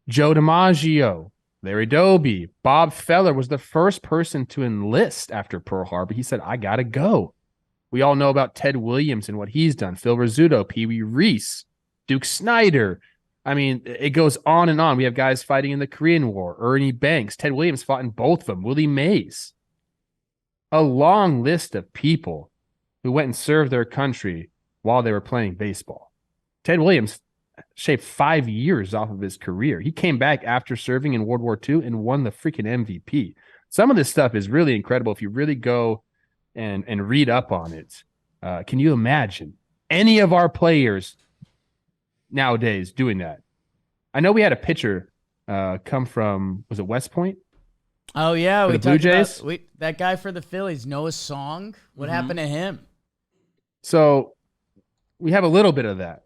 Joe DiMaggio, Larry Doby, Bob Feller was the first person to enlist after Pearl Harbor. He said, I got to go. We all know about Ted Williams and what he's done. Phil Rizzuto, Pee Wee Reese, Duke Snyder. I mean, it goes on and on. We have guys fighting in the Korean War. Ernie Banks. Ted Williams fought in both of them. Willie Mays. A long list of people who went and served their country while they were playing baseball. Ted Williams shaved 5 years off of his career. He came back after serving in World War II and won the freaking MVP. Some of this stuff is really incredible if you really go and read up on it. Can you imagine any of our players nowadays doing that? I know we had a pitcher come from, was it West Point? Oh, yeah. For the Blue Jays? That guy for the Phillies, Noah Song. What happened to him? So we have a little bit of that.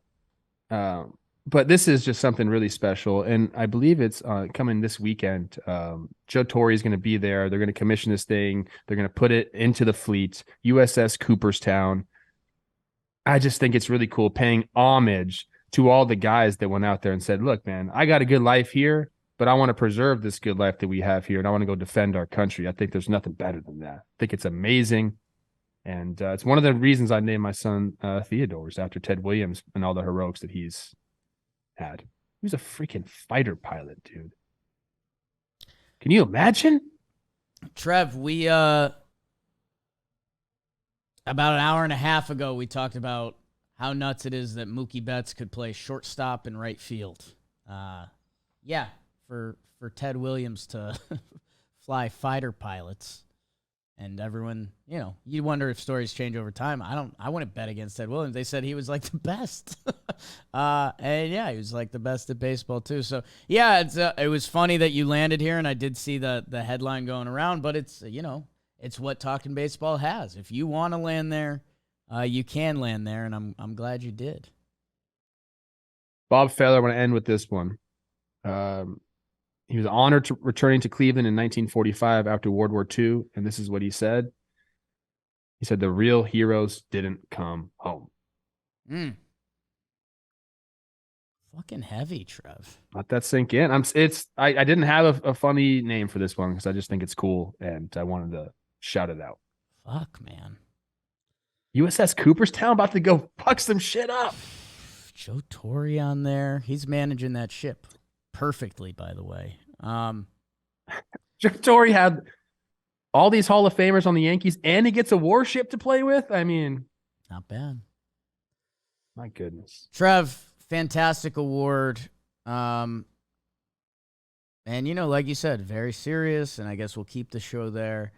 But this is just something really special. And I believe it's coming this weekend. Joe Torre is going to be there. They're going to commission this thing. They're going to put it into the fleet. USS Cooperstown. I just think it's really cool paying homage to all the guys that went out there and said, look, man, I got a good life here, but I want to preserve this good life that we have here, and I want to go defend our country. I think there's nothing better than that. I think it's amazing. And it's one of the reasons I named my son Theodore's after Ted Williams and all the heroics that he's had. He was a freaking fighter pilot, dude. Can you imagine? Trev, we about an hour and a half ago, we talked about how nuts it is that Mookie Betts could play shortstop and right field. Yeah, for Ted Williams to fly fighter pilots. And everyone, you wonder if stories change over time. I wouldn't bet against Ted Williams. They said he was like the best. And yeah, he was like the best at baseball too. So yeah, it was funny that you landed here, and I did see the headline going around, but it's, it's what Talking Baseball has. If you want to land there, you can land there, and I'm glad you did. Bob Feller, I want to end with this one. He was honored to returning to Cleveland in 1945 after World War II, and this is what he said. He said, the real heroes didn't come home. Fucking heavy, Trev. Let that sink in. I didn't have a funny name for this one because I just think it's cool, and I wanted to shout it out. Fuck, man. USS Cooperstown about to go fuck some shit up. Joe Torre on there. He's managing that ship perfectly, by the way. Joe Torre had all these Hall of Famers on the Yankees, and he gets a warship to play with. I mean, not bad. My goodness. Trev, fantastic award. And, like you said, very serious, and I guess we'll keep the show there.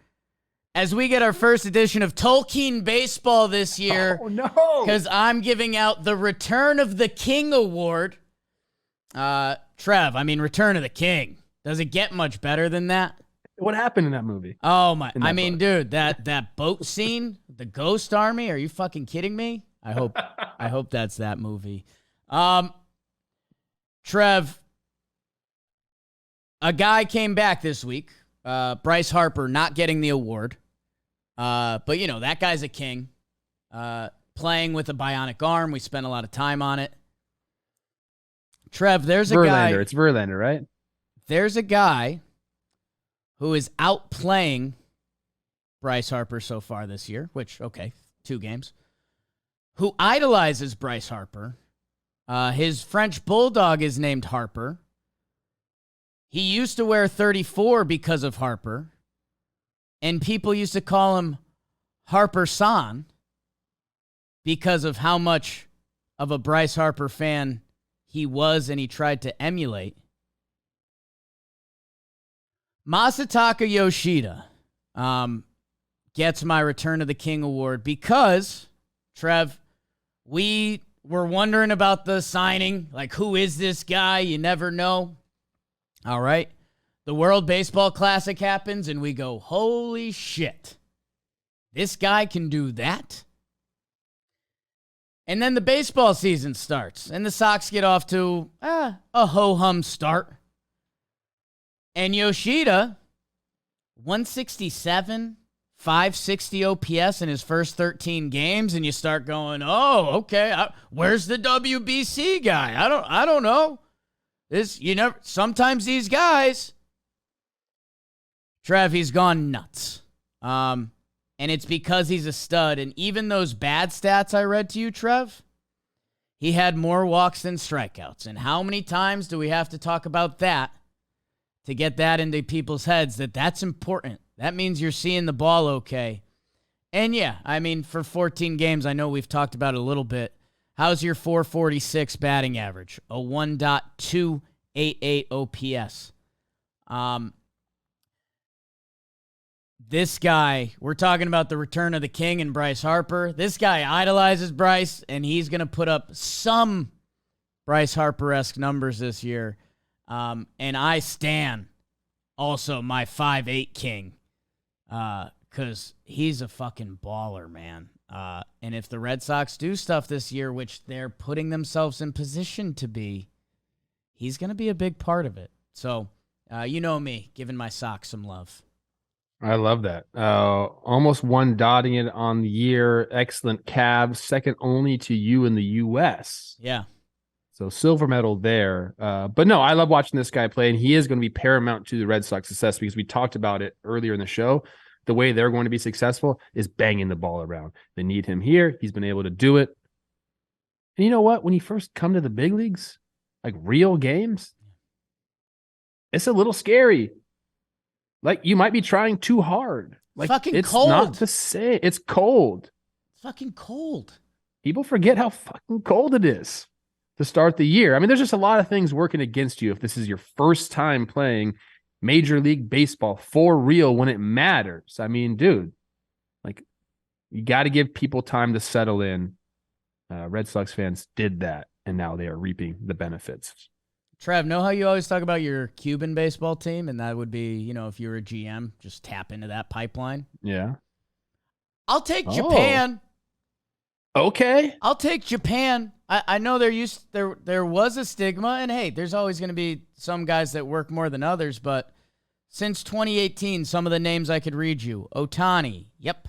As we get our first edition of Tolkien Baseball this year. Oh, no. Because I'm giving out the Return of the King Award. Trev, Return of the King. Does it get much better than that? What happened in that movie? Oh, my. Dude, that boat scene, the Ghost Army, are you fucking kidding me? I hope that's that movie. Trev, a guy came back this week, Bryce Harper, not getting the award. But, that guy's a king. Playing with a bionic arm. We spent a lot of time on it. Trev, there's a guy. It's Verlander, right? There's a guy who is outplaying Bryce Harper so far this year, which, okay, 2 games, who idolizes Bryce Harper. His French bulldog is named Harper. He used to wear 34 because of Harper, and people used to call him Harper-san because of how much of a Bryce Harper fan he was and he tried to emulate. Masataka Yoshida gets my Return of the King award because, Trev, we were wondering about the signing. Like, who is this guy? You never know. All right. The World Baseball Classic happens, and we go, holy shit. This guy can do that? And then the baseball season starts, and the Sox get off to a ho-hum start. And Yoshida, 167, 560 OPS in his first 13 games, and you start going, oh, okay, where's the WBC guy? I don't know. Sometimes these guys, Trev, he's gone nuts. And it's because he's a stud. And even those bad stats I read to you, Trev, he had more walks than strikeouts. And how many times do we have to talk about that to get that into people's heads that that's important? That means you're seeing the ball okay. And yeah, for 14 games, I know we've talked about it a little bit. How's your 446 batting average? A 1.288 OPS. This guy, we're talking about the Return of the King and Bryce Harper. This guy idolizes Bryce, and he's going to put up some Bryce Harper-esque numbers this year. And I stan also my 5'8 King because he's a fucking baller, man. And if the Red Sox do stuff this year, which they're putting themselves in position to be, he's going to be a big part of it. So, you know me, giving my Sox some love. I love that. Almost one dotting it on the year. Excellent Cavs, second only to you in the U.S. Yeah. So silver medal there. But no, I love watching this guy play, and he is going to be paramount to the Red Sox success because we talked about it earlier in the show. The way they're going to be successful is banging the ball around. They need him here. He's been able to do it. And you know what? When you first come to the big leagues, like real games, it's a little scary. Like, you might be trying too hard. Like, fucking it's cold. not to say. It's cold. It's fucking cold. People forget how fucking cold it is to start the year. There's just a lot of things working against you if this is your first time playing Major League Baseball for real when it matters. Dude, like, you got to give people time to settle in. Red Sox fans did that, and now they are reaping the benefits. Trev, know how you always talk about your Cuban baseball team, and that would be, if you were a GM, just tap into that pipeline? Yeah. I'll take Japan. Okay. I'll take Japan. I know there was a stigma, and hey, there's always going to be some guys that work more than others, but since 2018, some of the names I could read you. Ohtani, yep.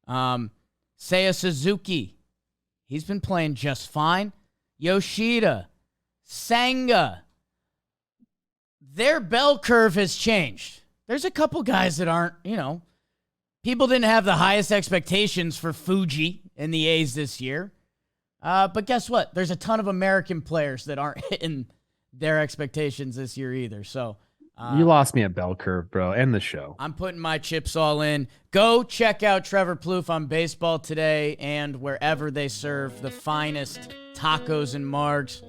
Seiya Suzuki, he's been playing just fine. Yoshida, Senga. Their bell curve has changed. There's a couple guys that aren't, people didn't have the highest expectations for Fuji in the A's this year. But guess what? There's a ton of American players that aren't hitting their expectations this year either. So you lost me at bell curve, bro. End the show. I'm putting my chips all in. Go check out Trevor Plouffe on Baseball Today and wherever they serve the finest tacos and margs.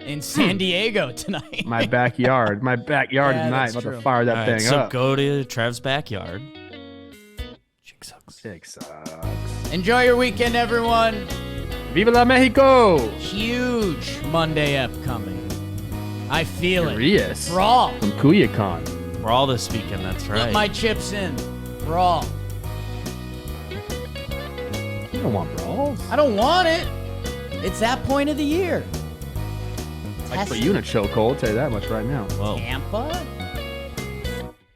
in San Diego tonight. My backyard. My backyard Yeah, tonight. that's About true. to fire that All right, thing so up. go to Trev's backyard. Chick sucks. Sick sucks. Enjoy your weekend, everyone. Viva la Mexico! Huge Monday up coming. I feel it. Urias. Brawl. From Culiacan. We're all this weekend, that's Put right. my chips in. Brawl. You don't want brawls. I don't want it. It's that point of the year. I put you in a chokehold. I'll tell you that much right now. Whoa. Tampa?